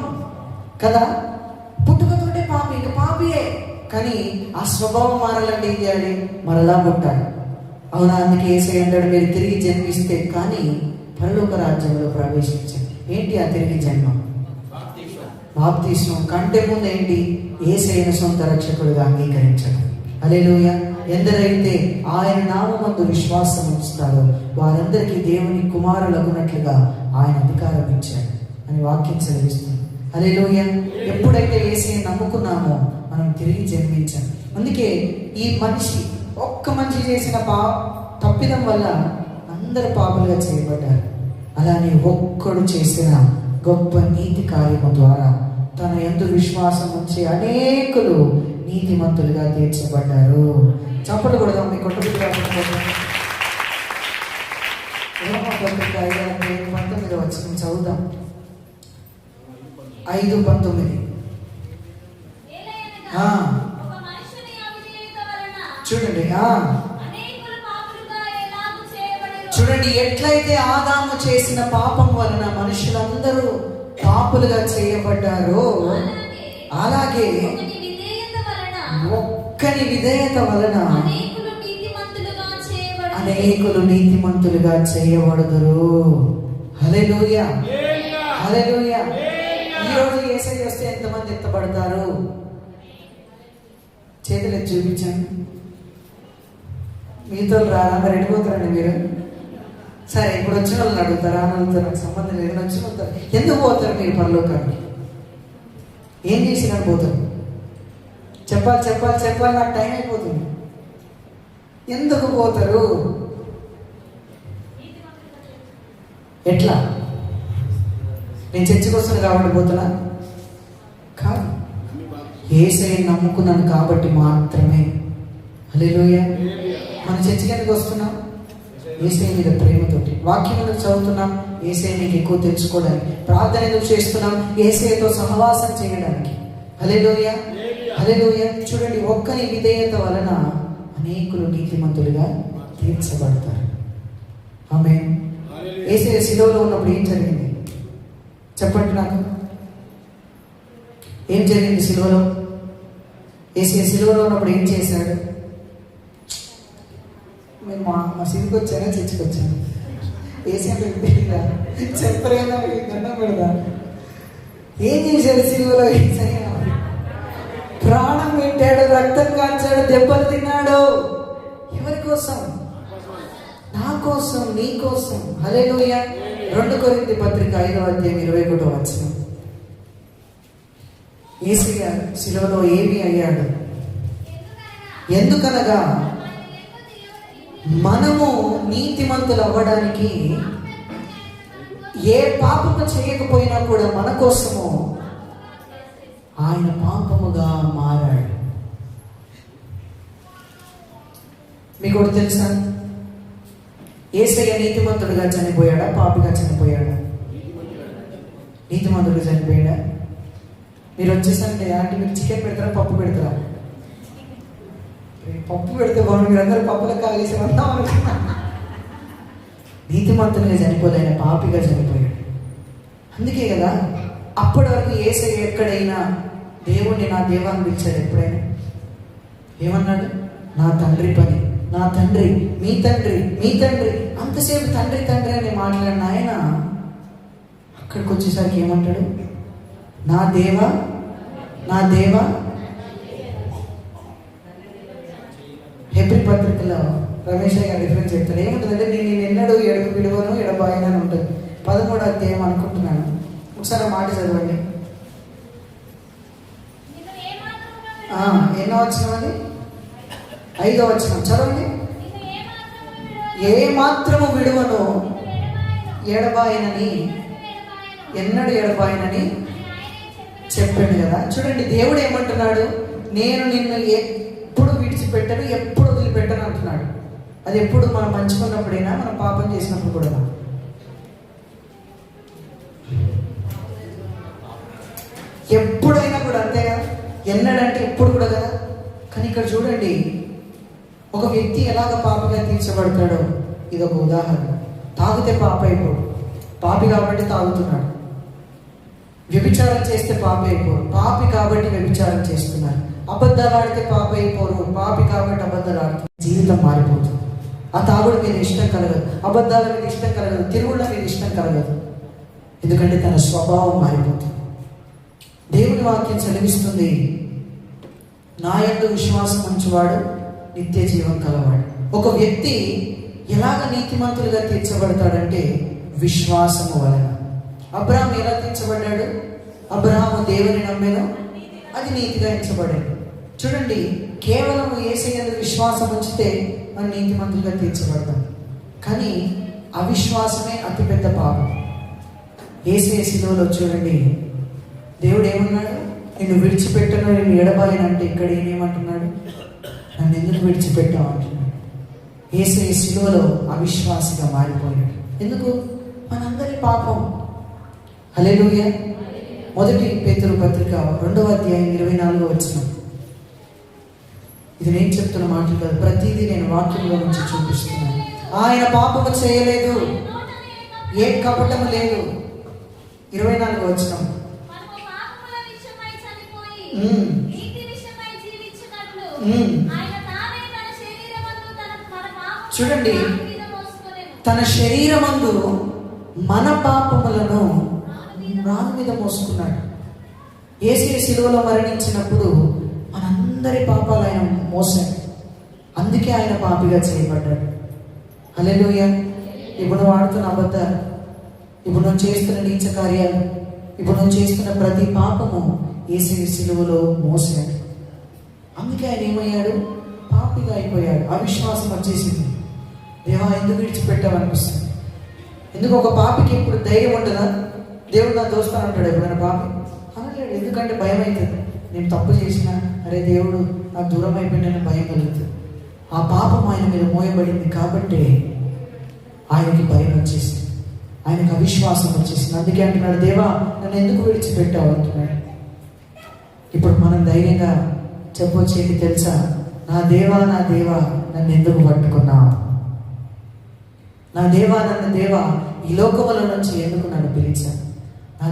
కదా. పుట్టుకతోటే పాపి, ఇక పాపియే. కానీ ఆ స్వభావం మారాలంటే ఏం చేయాలి? మరలా పుట్టాలి. అవునా? అందుకే యేసయ్య అంటాడు, మీరు తిరిగి జన్మిస్తే కానీ పరలోక రాజ్యంలో ప్రవేశించండి. ఏంటి ఆ తిరిగి జన్మ? బాప్తిస్మం. కంటే ముందు ఏంటి? యేసయ్యను సొంత రక్షకుడుగా అంగీకరించడం. హల్లెలూయా. ఎందరైతే ఆయన నామమందు విశ్వాసం ఉంచుతారో వారందరికీ దేవుని కుమారులగునట్లుగా ఆయన అధికారం ఇచ్చాడు అని వాక్యం సెలవిస్తుంది. హల్లెలూయా. ఎప్పుడైతే యేసుని నమ్ముకున్నామో మనం తిరిగి జన్మించాం. అందుకే ఈ మనిషి ఒక్క మనిషి చేసిన తప్పిదం వల్ల అందరు పాపులుగా చేయబడ్డారు. అలానే ఒక్కడు చేసిన గొప్ప నీతి కార్యము ద్వారా తన యందు విశ్వాసం ఉంచి అనేకులు నీతిమంతులుగా తీర్చబడ్డారు. చప్పట్లు కొడదాం మీ కొట్టుబిడ్డ. రోమపత్రిక 5:19 వచనం చదువుదాం. 5:19. చూడండి, చూడండి, ఎట్లయితే ఆదాము చేసిన పాపం వలన మనుషులందరూ పాపులుగా చేయబడ్డారో అలాగే ఒక్కని విధేయత వలన అనేకులు నీతిమంతులుగా చేయబడుదురు. హల్లెలూయా, హల్లెలూయా. ఈరోజు యేసయ్య వస్తే ఎంతమంది ఎత్తబడతారు? చేతులు చూపించండి. మీతో రారా మరి ఎడిపోతారండి మీరు? సరే, ఇప్పుడు వచ్చిన వాళ్ళని అడుగుతారా? అని అడుగుతారు, నాకు సంబంధం లేదు. వచ్చిన వెళ్తారు. ఎందుకు పోతారు మీరు పరలోకానికి? ఏం చేసినా పోతారు? చెప్పాలి చెప్పాలి చెప్పాలి, నాకు టైం అయిపోతుంది. ఎందుకు పోతారు? ఎట్లా? నేను చర్చికి వస్తాను కాబట్టి పోతున్నా కాదు, యేసయ్యని నమ్ముకున్నాను కాబట్టి మాత్రమే. హల్లెలూయా. మన చర్చికి ఎందుకు వస్తున్నాం? యేసయ్య మీద ప్రేమతోటి. వాక్యం ఎందుకు చదువుతున్నాం? యేసయ్య నీకు ఎక్కువ తెలుసుకోవడానికి. ప్రార్థన ఎందుకు చేస్తున్నాం? యేసయ్యతో సహవాసం చేయడానికి. హల్లెలూయా, హల్లెలూయా. చూడండి, ఒక్కని విధేయత వలన అనేకులు నీతిమంతులుగా తీర్చబడతారు. ఆమేన్. యేసయ్య శిలువలో ఉన్నప్పుడు ఏం జరిగింది చెప్పండి నాకు. ఏం జరిగింది శిలువలో? యేసయ్య శిలువలో ఉన్నప్పుడు ఏం చేశాడు? మేము మా సిరికి వచ్చానా చర్చికి వచ్చాను? యేసయ్య చెప్పరేనా? దండం పెడదా? ఏం చేశాడు శిలువలో? యేసయ్య ప్రాణం పెట్టాడు, రక్తం కాల్చాడు, దెబ్బలు తిన్నాడు. ఎవరి కోసం? నా కోసం, నీ కోసం. హల్లెలూయా. 2 కొరింథీ పత్రిక 5:21 వచనం. యేసయ్య శిలువలో ఏమి అయ్యాడు? ఎందుకనగా మనము నీతిమంతులు అవ్వడానికి ఏ పాపము చేయకపోయినా కూడా మన కోసము ఆయన పాపముగా మారాడు. మీకు ఒకటి తెలుసా? యేసయ్య నీతిమంతుడుగా చనిపోయాడా, పాపిగా చనిపోయాడా? నీతిమంతుడుగా చనిపోయాడా? మీరు వచ్చేసరికి ఆంటీ మీకు చికెన్ పెడతారా, పప్పు పెడతారా? పప్పు పెడితే బాగుంది. మీరు అందరూ పప్పులో కాలేసి వద్దాం అనుకున్నా. నీతిమంతునిగా చనిపోలేఆయన పాపిగా చనిపోయాడు. అందుకే కదా అప్పటి వరకు యేసయ్య ఎక్కడైనా దేవుణ్ణి నా దేవాన్ని పిలిచాడు. ఎప్పుడైనా ఏమన్నాడు? నా తండ్రి పని, నా తండ్రి, మీ తండ్రి, మీ తండ్రి. అంతసేపు తండ్రి తండ్రి అని మాట్లాడిన ఆయన అక్కడికి వచ్చేసరికి ఏమంటాడు? నా దేవా, నా దేవా. హెబ్రీ పత్రికలో రమేష్ గారు రిఫరెన్స్ చెప్తాడు. ఏముంటుందంటే నేను ఎన్నడూ ఎడకు విడువను ఎడబాయను అని ఉంటుంది. 13వ అధ్యాయం అనుకుంటున్నాను. ఒకసారి మాట చదవండి. ఎన్నో వచనం అది? 5వ వచనం చదవండి. ఏ మాత్రము విడువను ఎడబాయనని, ఎన్నడూ ఎడబాయనని చెప్పాడు కదా. చూడండి, దేవుడు ఏమంటున్నాడు? నేను నిన్ను ఎప్పుడు విడిచిపెట్టను, ఎప్పుడు వదిలిపెట్టను అంటున్నాడు. అది ఎప్పుడు మనం మంచుకున్నప్పుడైనా, మనం పాపం చేసినప్పుడు కూడా. ఎప్పుడైనా కూడా అంతే కదా. ఎన్నడంటే ఎప్పుడు కూడా కదా. కానీ ఇక్కడ చూడండి, ఒక వ్యక్తి ఎలాగ పాపిగా తీర్చబడతాడో ఇది ఒక ఉదాహరణ. తాగితే పాప అయిపోడు, పాపి కాబట్టి తాగుతున్నాడు. వ్యభిచారం చేస్తే పాపి అయిపోరు, పాపి కాబట్టి వ్యభిచారం చేస్తున్నారు. అబద్ధాలు ఆడితే పాపి అయిపోరు, పాపి కాబట్టి అబద్ధాలు ఆడుతున్నారు. జీవితం మారిపోతుంది. ఆ తాగుడు మీద ఇష్టం కలగదు, అబద్ధాల మీద ఇష్టం కలగదు, తిరుగుళ్ళ మీద ఇష్టం కలగదు. ఎందుకంటే తన స్వభావం మారిపోతుంది. దేవుని వాక్యం చదివిస్తుంది, నా యందు విశ్వాసం ఉంచువాడు నిత్య జీవం కలవాడు. ఒక వ్యక్తి ఎలాగ నీతిమంతులుగా తీర్చబడతాడంటే విశ్వాసము వలన. అబ్రాహాము ఎలా తీర్చబడ్డాడు? అబ్రహాము దేవుని నమ్మెను, అది నీతిగా ఎంచబడేది. చూడండి, కేవలం యేసయ్యందు విశ్వాసం ఉంచితే మనం నీతిమంతులుగా తీర్చబడతాం. కానీ అవిశ్వాసమే అతిపెద్ద పాపం. యేసయ్య శిలువలో చూడండి, దేవుడు ఏమన్నాడు? నిన్ను విడిచిపెట్టను, నేను ఎడబాయనంటే ఇక్కడ ఏమంటున్నాడు? నన్ను ఎందుకు విడిచిపెట్టావు అంటున్నాడు. యేసయ్య శిలువలో అవిశ్వాసిగా మారిపోయాడు. ఎందుకు? మనందరి పాపం. హల్లెలూయా. మొదటి పేతురు పత్రిక 2వ అధ్యాయం 24వ వచనం. ఇది నేను చెప్తున్న మాటలు కాదు, ప్రతిదీ నేను వాక్యంలో నుంచి చూపిస్తున్నాను. ఆయన పాపము చేయలేదు, ఏ కపటము లేదు. 24వ వచనం. చూడండి, తన శరీరమందు మన పాపములను రాను మీద మోసుకున్నాడు. యేసయ్య శిలువలో మరణించినప్పుడు మనందరి పాపాలు ఆయన మోసాడు. అందుకే ఆయన పాపిగా చేయబడ్డాడు. హల్లెలూయా. ఇప్పుడు నువ్వు ఆడుతున్న అబద్ధాలు, ఇప్పుడు నువ్వు చేస్తున్న నీచ కార్యాలు, ఇప్పుడు నువ్వు చేస్తున్న ప్రతి పాపము యేసయ్య శిలువలో మోసాడు. అందుకే ఆయన ఏమయ్యాడు? పాపిగా అయిపోయాడు. అవిశ్వాసం వచ్చేసింది. దేవా ఎందుకు విడిచిపెట్టావు అనిపిస్తుంది. ఎందుకు ఒక పాపికి ఇప్పుడు ధైర్యం ఉంటుందా? దేవుడు నా దోస్తాను అంటాడు ఎప్పుడైనా పాపి? అనలేడు. ఎందుకంటే భయం అవుతుంది. నేను తప్పు చేసినా, అరే దేవుడు నాకు దూరం అయిపోయిన భయం కలుగుతుంది. ఆ పాపం ఆయన మీద మోయబడింది కాబట్టి ఆయనకి భయం వచ్చేసింది, ఆయనకు అవిశ్వాసం వచ్చేసింది. అందుకే అంటున్నాడు, దేవా నన్ను ఎందుకు విడిచిపెట్టావు అంటున్నాడు. ఇప్పుడు మనం ధైర్యంగా చెప్పొచ్చేది తెలుసా? నా దేవా నన్ను ఎందుకు పట్టుకున్నావు? నా దేవా ఈ లోకముల నుంచి ఎందుకు నన్ను పిలిచాను? నా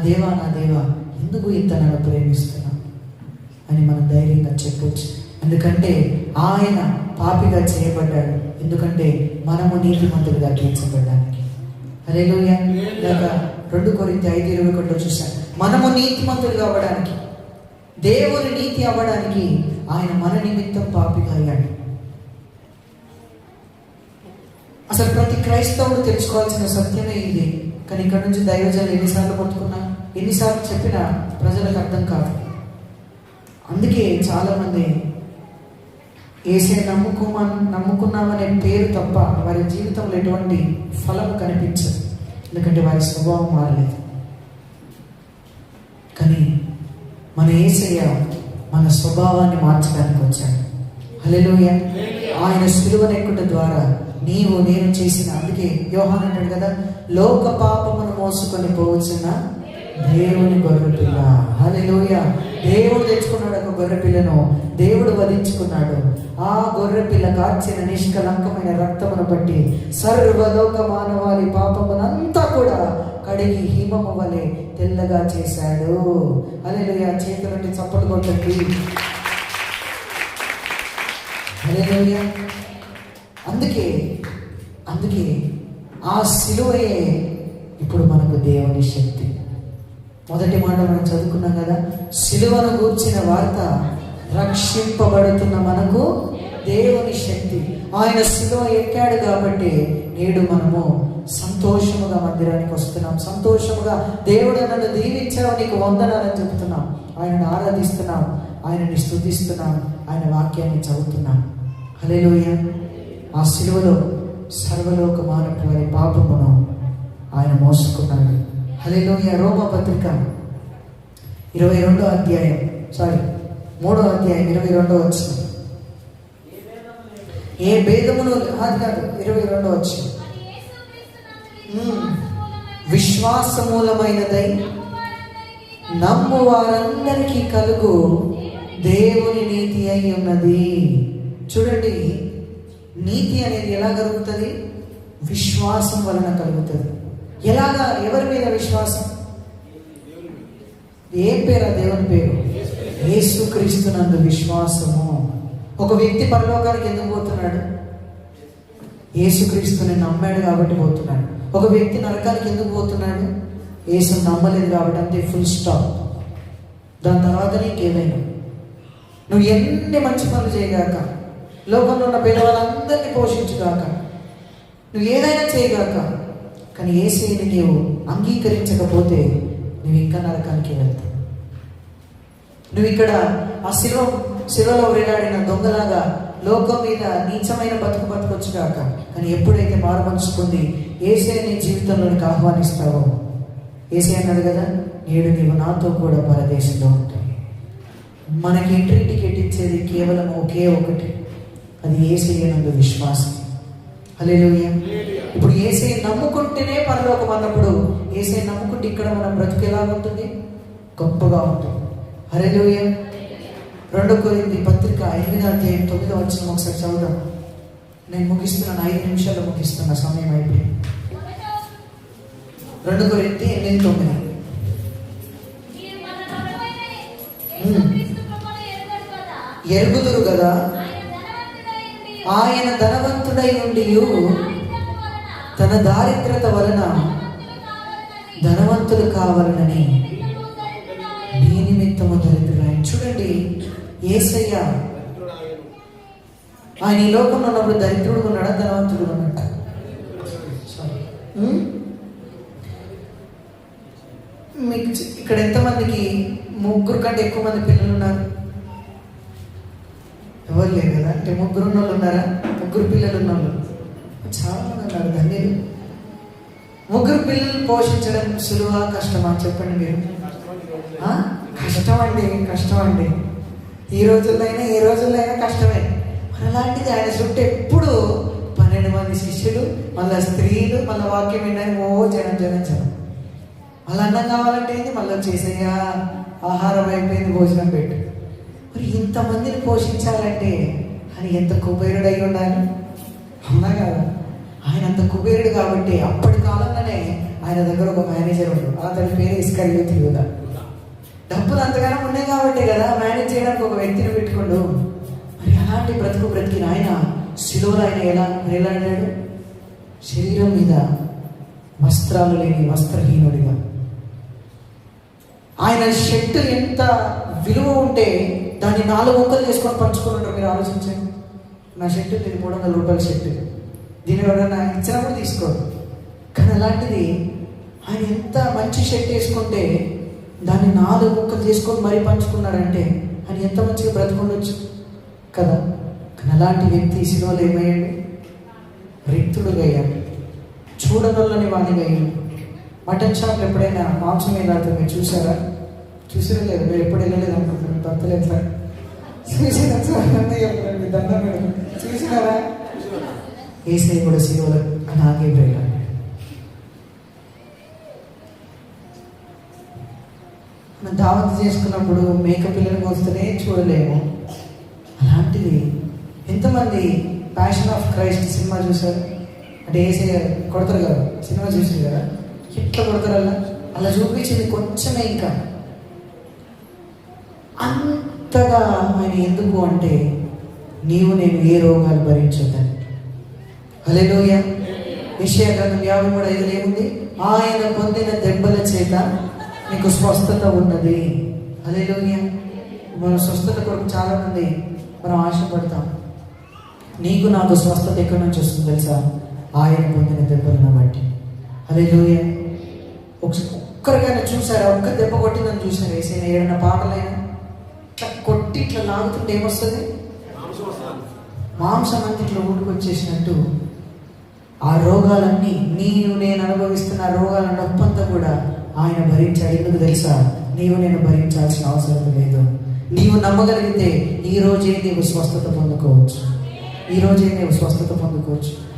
దేవా ఎందుకు ఇంత నన్ను ప్రేమిస్తున్నావు అని మనం ధైర్యంగా చెప్పొచ్చు. ఎందుకంటే ఆయన పాపిగా చేయబడ్డాడు. ఎందుకంటే మనము నీతిమంతులుగా తీర్చబడ్డానికి. హల్లెలూయా. లేక 2 కొరింథీ 5:21 చూశాను. మనము నీతిమంతులుగా అవ్వడానికి, దేవుని నీతి అవ్వడానికి ఆయన మన నిమిత్తం పాపిగా అయ్యాడు. అసలు ప్రతి క్రైస్తవుడు తెలుసుకోవాల్సిన సత్యమే ఇది. కానీ ఇక్కడ నుంచి దైవజనులు ఎన్నిసార్లు పట్టుకున్నా, ఎన్నిసార్లు చెప్పినా ప్రజలకు అర్థం కాదు. అందుకే చాలామంది యేసయ్య నమ్ముకున్నామనే పేరు తప్ప వారి జీవితంలో ఎటువంటి ఫలము కనిపించదు. ఎందుకంటే వారి స్వభావం మారలేదు. కానీ మన యేసయ్య మన స్వభావాన్ని మార్చడానికి వచ్చాడు. హల్లెలూయా. ఆయన సిలువను ఎక్కుట ద్వారా నీవు నేను చేసిన, అందుకే యోహాను అంటాడు కదా, లోక పాపమును మోసుకొని పోవచ్చున్న దేవుని గొర్రెపిల్ల. హల్లెలూయా. దేవుడు తెచ్చుకున్నాడు ఒక గొర్రెపిల్లను, దేవుడు వధించుకున్నాడు. ఆ గొర్రెపిల్ల కార్చిన నిష్కలంకమైన రక్తమును బట్టి సర్వలోక మానవాళి పాపమునంతా కూడా కడిగి హిమము వలె తెల్లగా చేశాడు. హల్లెలూయా. చేతులంటే చప్పట్లు కొట్టండి. హల్లెలూయా. అందుకే ఆ సిలువయే ఇప్పుడు మనకు దేవుని శక్తి. మొదటి మాట మనం చదువుకున్నాం కదా, సిలువను గూర్చిన వార్త రక్షింపబడుతున్న మనకు దేవుని శక్తి. ఆయన సిలువ ఎక్కాడు కాబట్టి నేడు మనము సంతోషముగా మందిరానికి వస్తున్నాం. సంతోషముగా దేవుడు నన్ను దీవించావు, నీకు వందనాలని చెబుతున్నాం. ఆయనను ఆరాధిస్తున్నాం, ఆయనని స్తుతిస్తున్నాం, ఆయన వాక్యాన్ని చదువుతున్నాం. హల్లెలూయా. ఆ సిలువలో సర్వలోక మానవ వారి పాపమును ఆయన మోసుకున్నాడు. హల్లెలూయా. రోమపత్రిక 3వ అధ్యాయం 22వ వచనం. ఏ భేదమును కాదు 22వ వచనం. విశ్వాసమూలమైనదై నమ్ము వారందరికీ కలుగు దేవుని నీతి అయి ఉన్నది. చూడండి, నీతి అనేది ఎలా కలుగుతుంది? విశ్వాసం వలన కలుగుతుంది. ఎలాగా? ఎవరి మీద విశ్వాసం? ఏ పేరు? దేవుని పేరు. యేసుక్రీస్తునందు విశ్వాసము. ఒక వ్యక్తి పరలోకానికి ఎందుకు పోతున్నాడు? యేసుక్రీస్తుని నమ్మాడు కాబట్టి పోతున్నాడు. ఒక వ్యక్తి నరకానికి ఎందుకు పోతున్నాడు? యేసుని నమ్మలేదు కాబట్టి. అంతే, ఫుల్ స్టాప్. దాని తర్వాత నీకేదైనా నువ్వు ఎన్ని మంచి పనులు చేయగాక, లోకంలో ఉన్న పేదవాళ్ళందరినీ పోషించుగాక, నువ్వు ఏదైనా చేయగాక, కానీ యేసుని నీవు అంగీకరించకపోతే నువ్వు ఇంకా నరకానికి వెళ్తావు. నువ్వు ఇక్కడ ఆ శిలువలో వేలాడిన దొంగలాగా లోకం మీద నీచమైన బతుకొచ్చు కాక, కానీ ఎప్పుడైతే మారుమనసుకుంది యేసయ్య నీ జీవితంలోనికి ఆహ్వానిస్తావో, యేసయ్య అన్నాడు కదా, నేడు నీవు నాతో కూడా పరదేశంలో ఉంటాయి. మనకి ఎంట్రీ టికెట్ ఇచ్చేది కేవలం ఒకే ఒకటి, అది యేసయ్య నందు విశ్వాసం. హల్లెలూయా. ఇప్పుడు యేసయ్య నమ్ముకుంటేనే పరలోకం అన్నప్పుడు, యేసయ్య నమ్ముకుంటే ఇక్కడ మన బ్రతుకు ఎలా ఉంటుంది? గొప్పగా ఉంటుంది. హల్లెలూయా. 2 కొరింథీ పత్రిక 8వ అధ్యాయం 9వ వచనం ఒకసారి చదువుదాం. నేను ముగిస్తున్నాను, 5 నిమిషాలు ముగిస్తున్నా, సమయం అయిపోయింది. 2 కొరింథీ 8:9. ఎరుగుదురు కదా ఆయన ధనవంతుడై ఉండి తన దారిద్రత వలన ధనవంతులు కావాలనని నీ నిమిత్తము దరిద్రుడైన. చూడండి, యేసయ్య ఆయన ఈ లోకంలో ఉన్నప్పుడు దరిద్రుడు ఉన్నాడా, ధనవంతుడు ఉన్నాడా? మీకు ఇక్కడ ఎంతమందికి 3 కంటే ఎక్కువ మంది పిల్లలు ఉన్నారు? ఎవరు లేరు కదా. అంటే 3 ఉన్నోళ్ళు ఉన్నారా? 3 పిల్లలు ఉన్నోళ్ళు చాలా మంది ఉన్నారు. ధన్యులు. 3 పిల్లలు పోషించడం సులువా కష్టమా చెప్పండి మీరు? కష్టం అండి. ఈ రోజుల్లో అయినా ఏ రోజుల్లో అయినా కష్టమే. మరి అలాంటిది ఆయన చుట్టూ ఎప్పుడు 12 మంది శిష్యులు, మళ్ళీ స్త్రీలు, మళ్ళీ వాక్యం వినడానికి జనం. మళ్ళీ అన్నం కావాలంటే ఏంటి? మళ్ళీ చేసేయా ఆహారం అయిపోయింది, భోజనం పెట్టు. మరి ఇంతమందిని పోషించాలంటే ఆయన ఎంత కుబేరుడు అయి ఉండాలి, అవునా కదా? ఆయన అంత కుబేరుడు కాబట్టి అప్పటి కాలంలోనే ఆయన దగ్గర ఒక మేనేజర్ ఉన్నాడు. అతని పేరు ఇస్కరియోతు యూదా. డబ్బులు అంతగానో ఉన్నాయి కాబట్టి కదా మేనేజ్ చేయడానికి ఒక వ్యక్తిని పెట్టుకోండు. మరి అలాంటి బ్రతికిన ఆయన శిలువలో ఆయన ఎలా వేలాడాడు? శరీరం మీద వస్త్రాలు లేని వస్త్రహీనుడిగా. ఆయన షర్ట్ ఎంత విలువ ఉంటే దాన్ని 4 ముక్కలు చేసుకొని పంచుకొని ఉంటారు. మీరు ఆలోచించండి. నా షర్ట్ ఇది 300 రూపాయల షర్ట్, దీని ఎవరైనా ఇచ్చినప్పుడు తీసుకోరు. కానీ అలాంటిది ఆయన ఎంత మంచి షర్ట్ వేసుకుంటే దాన్ని 4 ముక్కలు చేసుకొని మరీ పంచుకున్నాడంటే ఆయన ఎంత మంచిగా బ్రతుకుండొచ్చు కదా. కానీ అలాంటి వ్యక్తి శిలువలో ఏమయ్యాడు? రిక్తుడుగా అయ్యాడు, చూడనొల్లని వాడిగా అయ్యాడు. మటన్ షాప్లో ఎప్పుడైనా మాంసం వెళ్ళాడుతుంది మీరు చూసారా? చూసారా లేదు? మీరు ఎప్పుడు వెళ్ళలేదు అనుకుంటున్నారు. భర్తలు ఎట్లా చూసినా దండం చూసినారా? యేసయ్య కూడా శిలువలో అలాగే వెళ్ళాడు. మనం దావత్ చేసుకున్నప్పుడు మేక పిల్లలకు వస్తేనే చూడలేము. అలాంటిది ఎంతమంది ప్యాషన్ ఆఫ్ క్రైస్ట్ సినిమా చూసారు? అంటే యేసయ్య కొడతారు కదా, సినిమా చూసారు కదా, ఎట్లా కొడతారు? అలా చూపించింది కొంచెమే. ఇంకా అంతగా ఆయన ఎందుకు అంటే నీవు నేను ఏ రోగాలు భరించొద్దని. హల్లెలూయా. యెషయా గ్రంథం 53:5 ఏముంది? ఆయన పొందిన దెబ్బల చేత నీకు స్వస్థత ఉన్నది. హల్లెలూయా. మన స్వస్థత కొరకు చాలా మంది మనం ఆశపడతాం. నీకు నాకు స్వస్థత ఎక్కడి నుంచి వస్తుంది తెలుసా? ఆయన పొందిన దెబ్బలను బట్టి. హల్లెలూయా. ఒక్కరికైనా చూసారా? ఒక్క దెబ్బ కొట్టిందని చూసారా? యేసయ్య ఏదైనా పాటలైనా ఇట్లా కొట్టి ఇట్లా లాగుతుంటే ఏమొస్తుంది? మాంసం అంతా ఇట్లా ఊడుకొచ్చేసినట్టు ఆ రోగాలన్నీ, నేను అనుభవిస్తున్న రోగాల నొప్పంతా కూడా ఆయన భరించాడు. ఎందుకు తెలుసా? నీవు నేను భరించాల్సిన అవసరం లేదు. నీవు నమ్మగలిగితే ఈ రోజే నీవు స్వస్థత పొందుకోవచ్చు.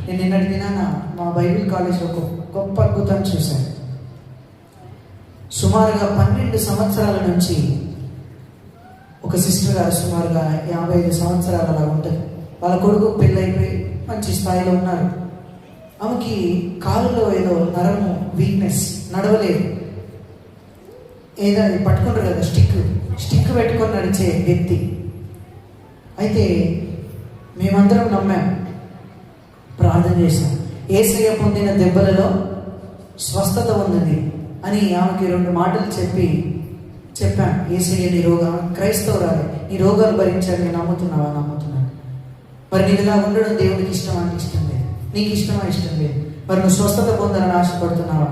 నేను నిన్నటి దినాన మా బైబిల్ కాలేజ్లో ఒక గొప్ప అద్భుతం చూశాను. సుమారుగా 12 సంవత్సరాల నుంచి ఒక సిస్టర్ గారు, సుమారుగా 55 సంవత్సరాలు అలా ఉంటుంది. వాళ్ళ కొడుకు పెళ్ళైపోయి మంచి స్థాయిలో ఉన్నారు. ఆమెకి కాలులో ఏదో నరము వీక్నెస్, నడవలేదు. ఏదో అది పట్టుకుంటారు కదా, స్టిక్ పెట్టుకొని నడిచే వ్యక్తి. అయితే మేమందరం నమ్మాం, ప్రార్థన చేశాం. యేసయ్య పొందిన దెబ్బలలో స్వస్థత ఉన్నది అని ఆమెకి 2 మాటలు చెప్పాను. యేసయ్య నీ రోగం, క్రైస్తవురాలు, నీ రోగాలు భరించాలని నమ్ముతున్నాను. మరి నీకు ఇలా ఉండడం దేవుడికి ఇష్టమా? అంటే ఇష్టం లేదు. నీకు ఇష్టమా? ఇష్టం లేదు. మరి నువ్వు స్వస్థత పొందాలని ఆశపడుతున్నావా?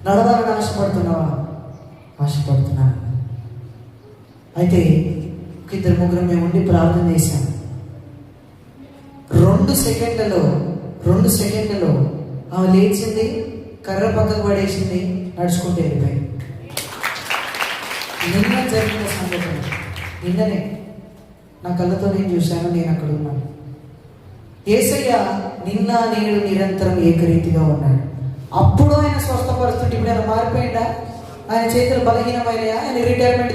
నడవాలని ఆశపడుతున్నావా? ఆశపడుతున్నాను. అయితే ఒక ఇద్దరు ముగ్గురు మేము ఉండి ప్రార్థన చేశాం. 2 సెకండ్లలో ఆమె లేచింది, కర్ర పక్కకు పడేసింది, నడుచుకుంటూ వెళ్ళిపోయింది. నిన్న జరిగిన సంఘటన, నిన్ననే నా కళ్ళతో నేను చూశాను, నేను అక్కడ ఉన్నాను. యేసయ్య నిన్న నేడు నిరంతరం ఏకరీతిగా ఉన్నాడు. అప్పుడు ఆయన స్వస్థపరుస్తుంటే ఇప్పుడు ఆయన మారిపోయిందా? ఆయన చేతులు బలహీనమైనయా? ఆయన రిటైర్మెంట్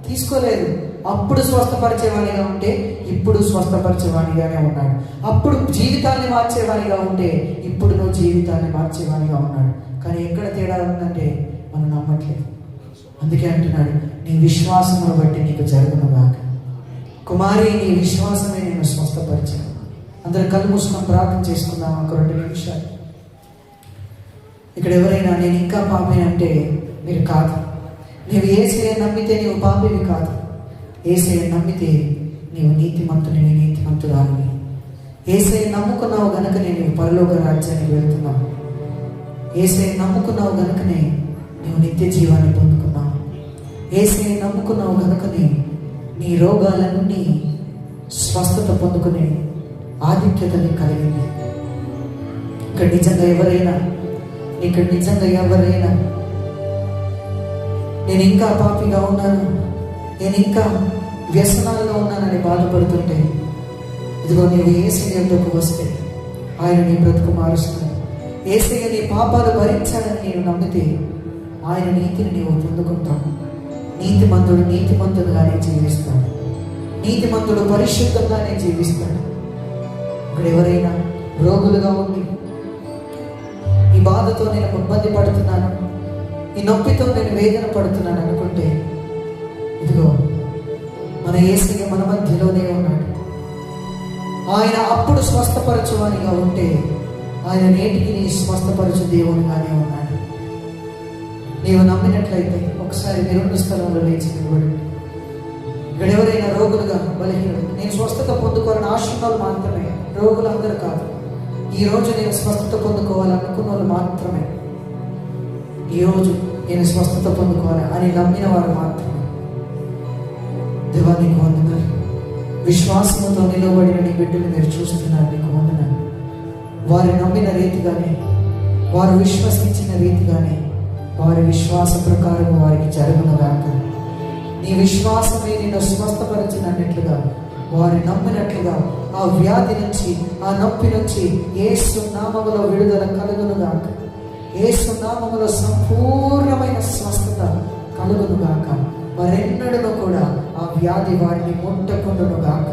తీసుకోలేదు. అప్పుడు స్వస్థపరిచేవాడిగా ఉంటే ఇప్పుడు స్వస్థపరిచేవాడిగానే ఉన్నాడు. అప్పుడు జీవితాన్ని మార్చేవాడిగా ఉంటే ఇప్పుడు నువ్వు జీవితాన్ని మార్చేవాడిగా ఉన్నాడు. కానీ ఎక్కడ తేడా ఉందంటే మనం నమ్మట్లేదు. అందుకే అంటున్నాడు, నీ విశ్వాసమును బట్టి నీకు జరుగునుగాక. కుమారి, నీ విశ్వాసమే నేను స్వస్థపరిచాను. అందరూ కళ్ళు మూసుకొని ప్రార్థన చేసుకుందాం ఒక 2 నిమిషాలు. ఇక్కడ ఎవరైనా నేను ఇంకా పాపి అంటే మీరు కాదు. నీవు యేసయ్య నమ్మితే నీవు పాపివి కాదు. యేసయ్య నమ్మితే నీవు నీతిమంతుని, నీతిమంతురాలివి. యేసయ్య నమ్ముకున్నావు గనుకనే నీవు పరలోక రాజ్యానికి వెళ్తున్నావు. యేసయ్య నమ్ముకున్నావు గనుకనే నీవు నిత్య జీవాన్ని పొందుకున్నావు. యేసయ్య నమ్ముకున్నావు గనుకనే నీ రోగాల నుండి స్వస్థత పొందుకునే ఆధిక్యతని కలిగింది. ఇక్కడ నిజంగా ఎవరైనా నేను ఇంకా పాపిగా ఉన్నాను, నేను ఇంకా వ్యసనాల్లో ఉన్నానని బాధపడుతుంటే, ఇదిగో నీవు యేసయ్య యొద్దకు వస్తే ఆయన నీ బ్రతుకు మారుస్తాడు. యేసయ్య నీ పాపాలు భరించాలని నేను నమ్మితే ఆయన నీతిని నీవు పొందుకుంటావు. నీతిమంతుడు నీతిమంతుడుగానే జీవిస్తాడు. నీతిమంతుడు పరిశుద్ధంగానే జీవిస్తాడు. ఇక్కడ ఎవరైనా రోగులుగా ఉండి ఈ బాధతో నేను ఇబ్బంది పడుతున్నాను, ఈ నొప్పితో నేను వేదన పడుతున్నాను అనుకుంటే, ఇదిగో మన యేసయ్య మన మధ్యలోనే ఉన్నాడు. ఆయన అప్పుడు స్వస్థపరచువానిగా ఉంటే ఆయన నేటికి నీ స్వస్థపరచు దేవునిగానే ఉన్నాడు. నీవు నమ్మినట్లయితే ఒకసారి నిరుండు స్థలంలో లేచి నిలబడండి. ఇక్కడ ఎవరైనా రోగులుగా బలహీనులు, నేను స్వస్థత పొందుకోవాలని ఆశున్నారు మాత్రమే, రోగులందరూ కాదు. ఈరోజు నేను స్వస్థత పొందుకోవాలనుకున్న వాళ్ళు మాత్రమే, ఈరోజు నేను స్వస్థత పొందుకోవాలి అని నమ్మిన వారు మాత్రమే. దేవా నీకు వందనాలు. విశ్వాసంతో నిలబడిన నీ బిడ్డలు మీరు చూస్తున్నారు, నీకు వందనాలు. వారు నమ్మిన రీతిగానే, వారు విశ్వసించిన రీతిగానే వారి విశ్వాస ప్రకారం వారికి జరుగునుగాక. నీ విశ్వాసమే నిన్ను స్వస్థపరిచినట్లుగా వారు నమ్మినట్లుగా ఆ వ్యాధి నుంచి, ఆ నొప్పి నుంచి యేసు నామములో విడుదల కలుగునుగాక. యేసు నామములో సంపూర్ణమైన స్వస్థత కలుగునుగాక. మరెన్నడూ కూడా ఆ వ్యాధి వారిని ముట్టకుండునుగాక.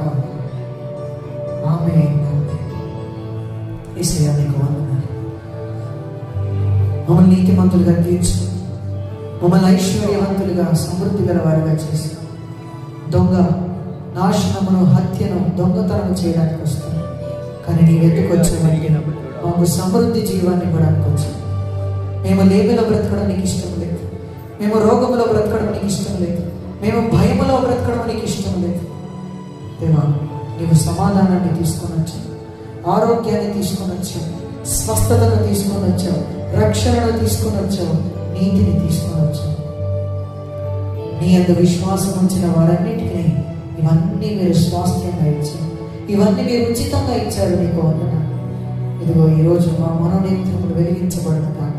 ఆమేన్. యేసయ్య నీకు వందనాలు. మమ్మల్ని నీతిమంతులుగా తీర్చు, మమ్మల్ని ఐశ్వర్యవంతులుగా సమృద్ధి గల వారిగా చేసి, దొంగ నాశనమును, హత్యను, దొంగతనం చేయడానికి వస్తుంది. కానీ నీ వెతుకు వచ్చేవాడికి మాకు సమృద్ధి జీవాన్ని ఇవ్వడానికి వచ్చావు. మేము లేమిలో బ్రతకడం నీకు ఇష్టం లేదు, మేము రోగంలో బ్రతకడం నీకు ఇష్టం లేదు, మేము భయములో బ్రతకడం నీకు ఇష్టం లేదు. దేవా, నీవు సమాధానాన్ని తీసుకొని వచ్చావు, ఆరోగ్యాన్ని తీసుకొని వచ్చావు, స్వస్థతను తీసుకొని వచ్చావు, రక్షణను తీసుకొని వచ్చావు, నీతిని తీసుకొని వచ్చావు. నీ అందు విశ్వాసం ఉంచిన వారన్నిటికీ ఇవన్నీ మీరు స్వాస్థ్యంగా ఇచ్చారు, ఇవన్నీ మీరు ఉచితంగా ఇచ్చారు. నీకు వందనాలు. ఇదిగో ఈరోజు మా మనోనేత్రములు వెలిగించబడును కాక,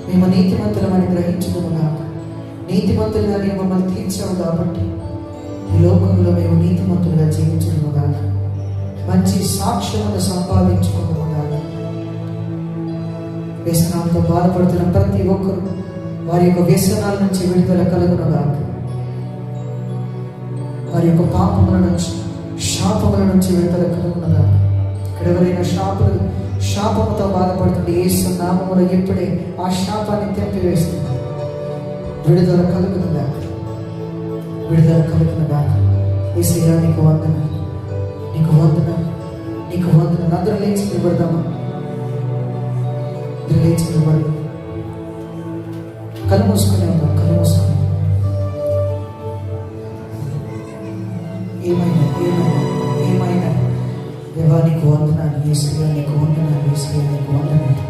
మేము నీతిమంతులమని గ్రహించుకును కాక. నీతిమంతులుగా నేను మమ్మల్ని తీర్చావు కాబట్టి ఈ లోకంలో మేము నీతిమంతులుగా జీవించుకును కాక, మంచి సాక్ష్యమును సంపాదించుకును కాక. వ్యసనాలతో బాధపడుతున్న ప్రతి ఒక్కరు వారి యొక్క వ్యసనాల నుంచి విడుదల కలుగును కాక. వారి యొక్క పాపముల నుంచి, శాపముల నుంచి విడుదల కలుగును కాక. ఇక్కడ ఎవరైనా శాపముతో బాధపడుతుంటే యేసు నామములో ఇప్పుడే ఆ శాపాన్ని తెంపివేస్తుంది. విడుదల కలుగును కాక, విడుదల కలుగును కాక. యేసయ్యా నీకు వందనాలు, నీకు వందనాలు, నీకు వందనాలు. అందరూ లేచి నిలబడదామా? లేచి నిలబడదాం. కళ్ళు మూసుకునే ఉందాం, కళ్ళు మూసుకుని. ఏమైనా దేవా నీకు వందనాలు, యేసయ్యా నీకు వందనాలు, యేసయ్యా నీకు వందనాలు.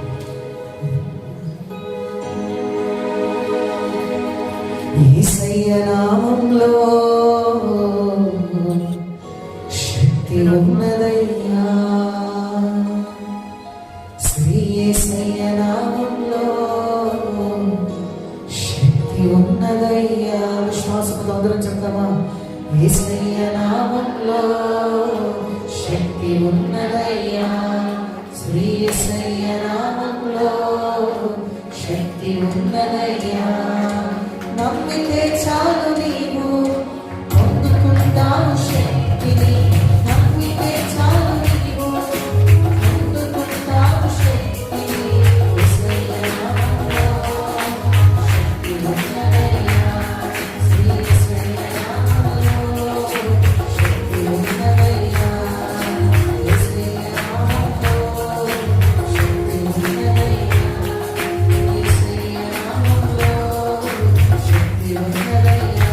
యేసయ్య నామములో యేసయ్య నామములో శక్తి ఉన్నదయ్యా. విశ్వాసంతో అందరం చెప్తామా? యేసయ్య నామములో శక్తి ఉన్నదయ్యా. శ్రీ యేసయ్య నామములో శక్తి ఉన్నదయ్యా. నమ్మితే చాలు నీవు పొందుకుంటావు శక్తిని. నమ్మితే చాలు నీవు పొందుకుంటావు శక్తిని. యేసయ్య నామములో శక్తి ఉన్నదయ్యా. శ్రీ యేసయ్య నామములో శక్తి ఉన్నదయ్యా. యేసయ్య నామములో శక్తి ఉన్నదయ్యా. యేసయ్య నామములో శక్తి ఉన్నదయ్యా.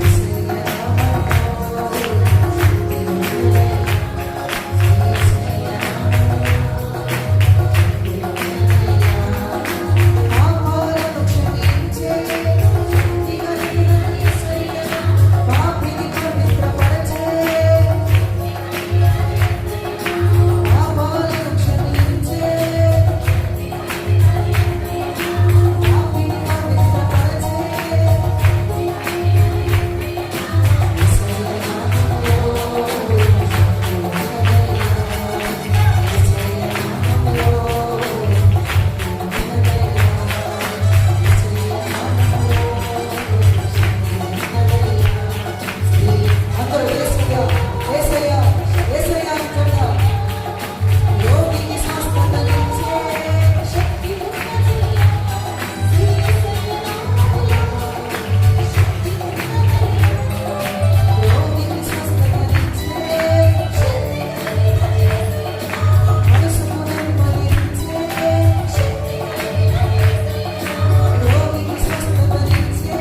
యేసయ్య నామములో శక్తి ఉన్నదయ్యా. యేసయ్య పాపాలను క్షమించే శక్తి కలిగిన యేసయ్య, పాపిని పవిత్రపరచే. పాపాలను క్షమించే పాపిని పవిత్రపరచే. యేసయ్య నామములో శక్తి ఉన్నదయ్యా. యేసయ్య నామములో అందరూ యేసయ్య యేసయ్య యేసయ్య అంటున్నా. యోగికి స్వస్థతనిచ్చే శక్తి ఉన్నదయ్యా. శ్రీ యేసయ్య నామములో శక్తి ఉన్నదయ్యా. యోగికి స్వస్థతనిచ్చే శక్తి కలిగిన మనసును నెమ్మదించే శక్తి కలిగిన యోగికి స్వస్థతనిచ్చే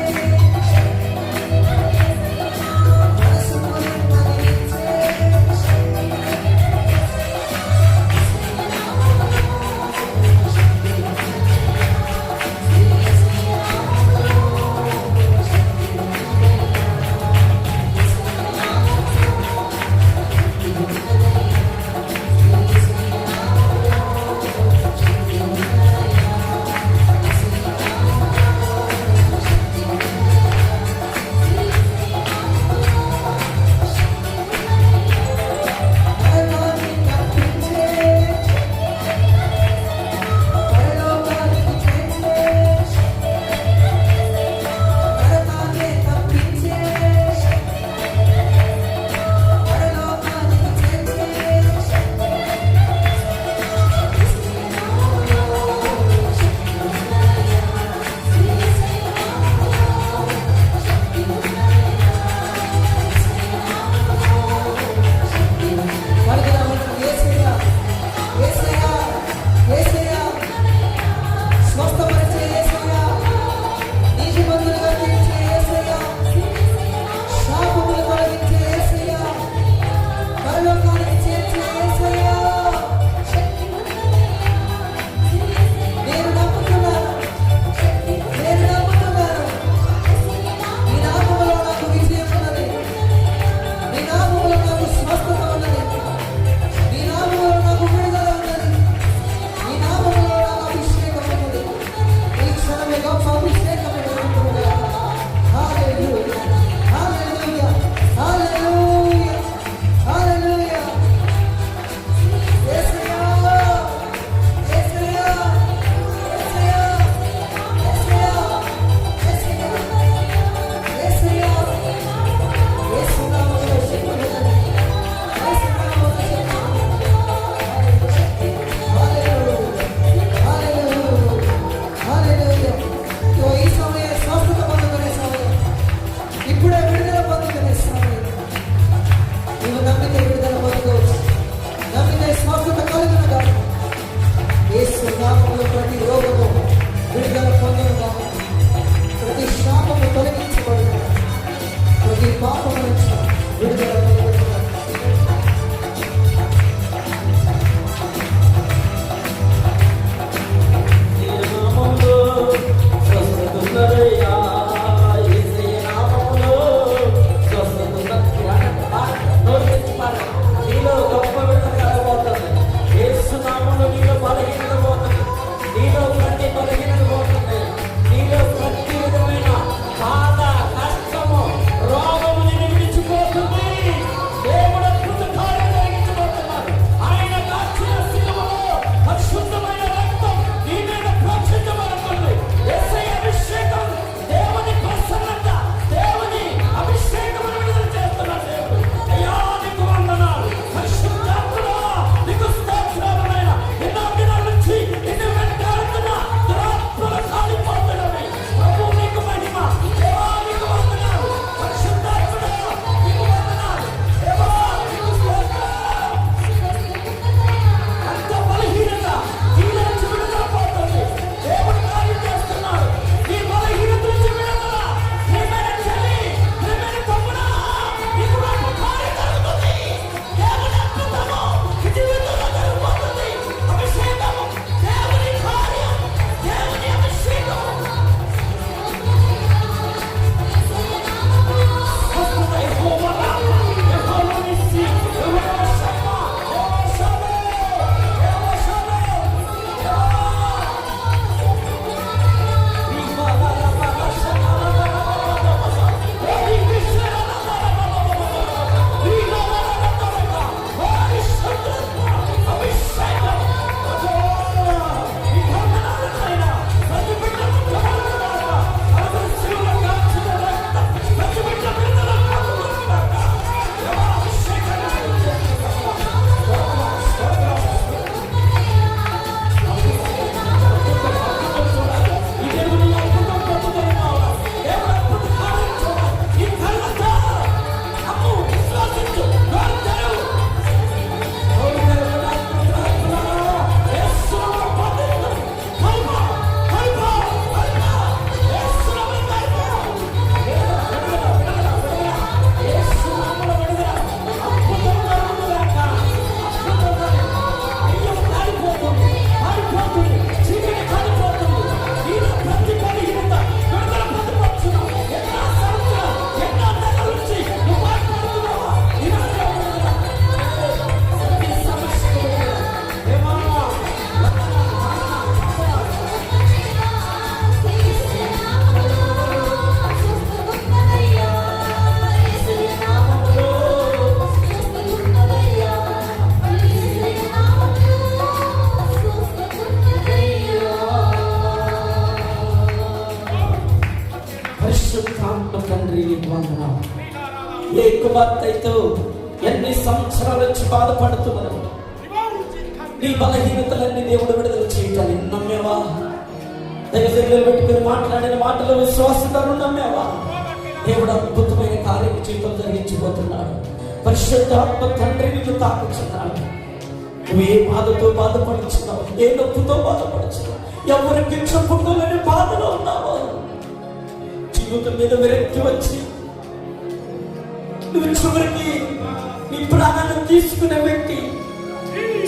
మనసును నెమ్మదించే పరలోకాన్ని తప్పించే పరలోకానికి చేర్చే పరలోకాన్ని తప్పించే పరలోకానికి చేర్చే యేసయ్య యేసయ్య యేసయ్య స్వస్థపరిచే యేసయ్య, నీతిమంతులుగా తీర్చే యేసయ్య, శాపములు తొలగించే యేసయ్య, పరలోకానికి చేర్చే యేసయ్య. నేను నమ్ముతున్నాను, నేను నమ్ముతున్నాను. నీ నామములో నాకు విజయం ఉన్నది. నీ నామములో నాకు స్వస్థత ఉన్నది. నీ నామములో నాకు విడుదల ఉన్నది. నీ నామములో నాకు అభిషేకం ఉన్నది. ఈ క్షణమే గొప్ప అభిషేకం జరుగుతుంది. హల్లెలూయా హల్లెలూయా హల్లెలూయా హల్లెలూయా. యేసయ్య యేసయ్య యేసయ్య యేసయ్య యేసయ్య యేసు నామములో శక్తి ఉన్నది. యేసు నామములో శక్తి ఉన్నది. హల్లెలూయా హల్లెలూయా హల్లెలూయా. ఈ సమయం స్వస్థత పొందుకునే సమయం. ఇప్పుడే విడుదల పొందుకునే సమయం. నీవు నమ్మితే విడుదల పొందుకోవచ్చు. నమ్మితే స్వస్థత కలుగును గాక. యేసు నామములో ప్రతి రోగము విడుదల పొందును గాక. ప్రతి శాపము తొలగించబడును. ప్రతి పాపము నుంచి విడుదల పొందును గాక. నామములో స్వస్థత ఉన్నదయ్యా. యేసయ్య నామములో స్వస్థత ఉన్నదయ్యా. నోరు తెరిచి పాడండి. నీలో గొప్ప విడుదల కలగబోతుంది. యేసు నామములో నీలో బలహీనత పోతుంది. తండ్రి నీకు వందనాలు. ఏ కుమార్తెతో ఎన్ని సంవత్సరాల నుంచి బాధపడుతున్నారు, నీ బలహీనతలన్నీ దేవుడు విడుదల చేయటాన్ని నమ్మేవా? దగ్గర పెట్టుకుని మాట్లాడిన మాటలు విశ్వాసంతో నమ్మేవా? దేవుడు అద్భుతమైన కార్యం జీవితం జరిగించబోతున్నాడు. పరిశుద్ధాత్మ తండ్రి నిన్ను తాకుచున్నాడు. నువ్వు ఏ బాధతో బాధపడుచున్నావు, ఏ నొప్పుతో బాధపడుచున్నావు, ఎవరికి చెప్పుకోలేని బాధలో ఉన్నావు, జీవితం మీద విరక్తి వచ్చి నువ్వు చివరికి నీ ప్రాణాన్ని తీసుకునే వ్యక్తి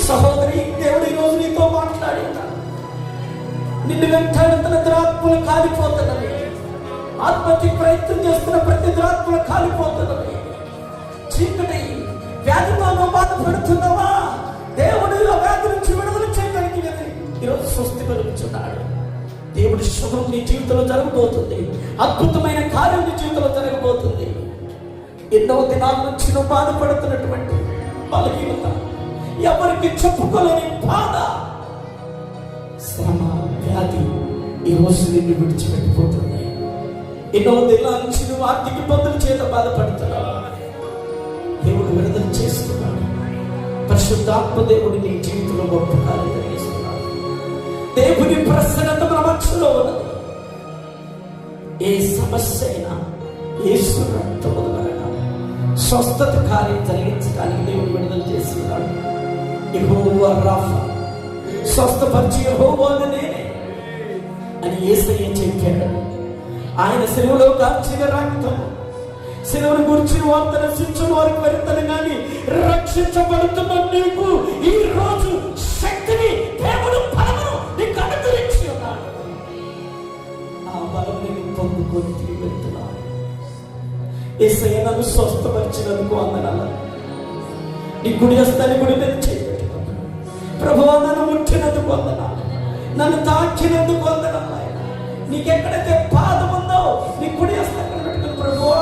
సహోదరి, దేవుడు ఈరోజు నీతో మాట్లాడి నిన్ను వెంటాడుతున్న దురాత్మలు కాలిపోతున్నవి, ఆత్మహత్య ప్రయత్నం చేస్తున్న ప్రతి దురాత్మలు కాలిపోతున్నవి. చీకటి వ్యాధితో బాధపడుతున్నావా? దేవుడు ఆ వ్యాధి నుంచి విడుదల చేయడానికి ఈరోజు స్వస్తి కలుగుతున్నాడు. దేవుడి శుభం నీ జీవితంలో జరగబోతుంది. అద్భుతమైన కార్యం నీ జీవితంలో జరగబోతుంది. ఎన్నో దినాల నుంచి నువ్వు బాధపడుతున్నటువంటి బలహీనత, ఎవరికి చెప్పుకోలేని బాధ, శ్రమ, వ్యాధి ఈరోజు నిన్ను విడిచిపెట్టిపోతుంది. ఎన్నో దినాల నుంచి నువ్వు ఆర్థిక ఇబ్బందుల చేత బాధపడుతున్నావు. దేవుడు విడుదల చేస్తున్నాడు. పరిశుద్ధాత్మ దేవుడు నీ జీవితంలో గొప్ప కార్యం జరిగిస్తున్నాడు. దేవుని ప్రసన్నత మన మనసులో ఉన్నది. ఏ సమస్య అయినా యేసు రక్తము ద్వారా స్వస్థత కార్యం జరిగించడానికి దేవుడు విడుదల చేస్తున్నాడు. యెహోవా రాఫా, స్వస్థపరిచి యెహోవా నేనే అని యేసయ్య చెప్పాడు. ఆయన శిలువలో కార్చిన రక్తం, శిలువను గురించి వార్త రచించిన వారికి వెళ్తాను, కానీ రక్షించబడుతున్న నీకు ఈ రోజు శక్తిని, దేవుడు బలమును నీకు అనుగ్రహించి ఉన్నాడు. ఆ బలం నీకు పొందుకొని తిరిగి వెళ్తున్నాడు. యేసయ్య నన్ను స్వస్థపరిచినందుకు వందనాలు. నీ గుడి వస్తాను, గుడి మీద చేయబెట్టుకున్నాను. ప్రభువా నన్ను ముట్టినందుకు వందనాలు, నన్ను తాకినందుకు వందనాలు. నీకెక్కడైతే పాదం ఉందో నీ గుడి వస్తాను పెట్టుకుని, ప్రభువా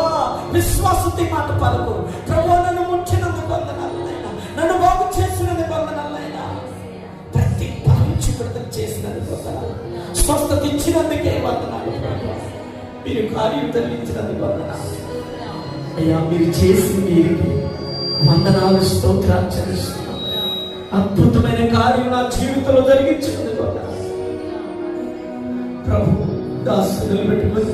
విశ్వాసంతో మాట పలుకు. ప్రభువా నన్ను ముట్టినందుకు వందనాలు, నన్ను బాగు చేసినందుకు వందనాలు, ప్రతి పరించి విడుదల చేసినందుకు వందనాలు, స్వస్థత ఇచ్చినందుకే వందనాలు. మీరు కార్యం జరిగించినందుకు వందనాలు అయ్యా. మీరు చేసి మీరు వందనాలు, స్తోత్రాలు చెల్లిస్తున్నాం. అద్భుతమైన కార్యం నా జీవితంలో జరిగించినందుకు ప్రభు దాసులు పెట్టుకుని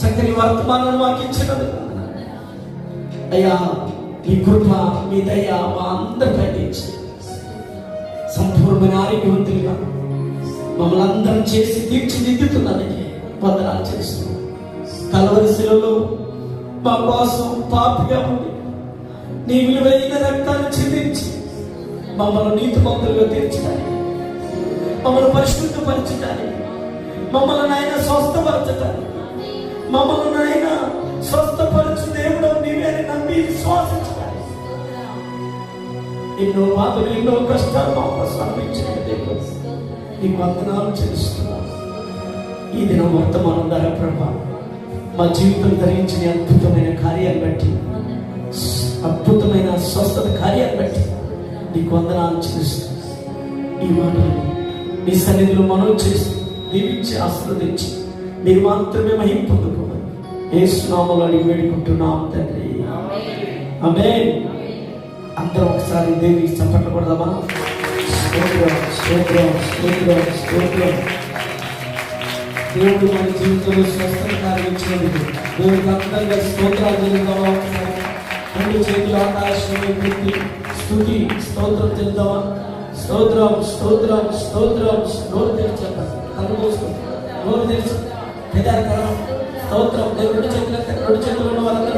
చక్కని వర్తమానం మాకు ఇచ్చినందుకు అయ్యా. మీ కృప, మీ దయ మా అందరిపై ఇచ్చి సంపూర్ణమైన ఆరోగ్యవంతులుగా మమ్మల్ని అందరం చేసి తీర్చిదిద్దుతున్నదని వందనాలు చేస్తున్నాం. కల్వరి శిలువలో మా కోసం పాపిగా ఉండి నీ విలువైన రక్తాన్ని చిందించి మమ్మల్ని నీతిమంతులుగా తీర్చడానికి, మమ్మల్ని పరిశుద్ధపరచడానికి, మమ్మల్ని ఆయన స్వస్థపరచడానికి, మమ్మల్ని ఆయన స్వస్థపరచు దేవుడు నీవే నమ్మి విశ్వాసించడానికి ఎన్నో బాధలు, ఎన్నో కష్టాలు మా కోసం అనిపించిన దేవుడు నీకు వందనాలు చేస్తున్నాను. ఈ దినం వర్తమానం ద్వారా ప్రభా మా జీవితం ధరించిన అద్భుతమైన కార్యాన్ని బట్టి, అద్భుతమైన స్వస్థత కార్యాన్ని బట్టి నీకు వందనాలు చేస్తూ ఈ మాటలు మీ సన్నిధిలో మనం చేస్తూ దీవించి ఆశీర్వదించి మీరు మాత్రమే మహిమ పొందుకోవాలి. యేసు నామములో అడిగి వేడుకుంటున్నాం తండ్రి, ఆమేన్. అందరం ఒకసారి దేవునికి చప్పట్లు కొడదామా? స్తోత్రం, స్తోత్రం, స్తోత్రం, స్తోత్రం. దేవుడు మన జీవితంలో స్వస్థత కార్యం ఇచ్చినందుకు దేవుడికి అందంగా స్తోత్రాలు చెల్లిద్దామా? రెండు చేతులు ఆకాశం పెట్టి స్తుతి స్తోత్రం చెల్లిద్దామా? స్తోత్రం, స్తోత్రం, స్తోత్రం. నోరు తెరిచి చెప్పండి, కళ్ళు మూసుకోండి, నోరు తెరిచి స్తోత్రం. దేవుడు రెండు చేతులు ఉన్న వాళ్ళందరూ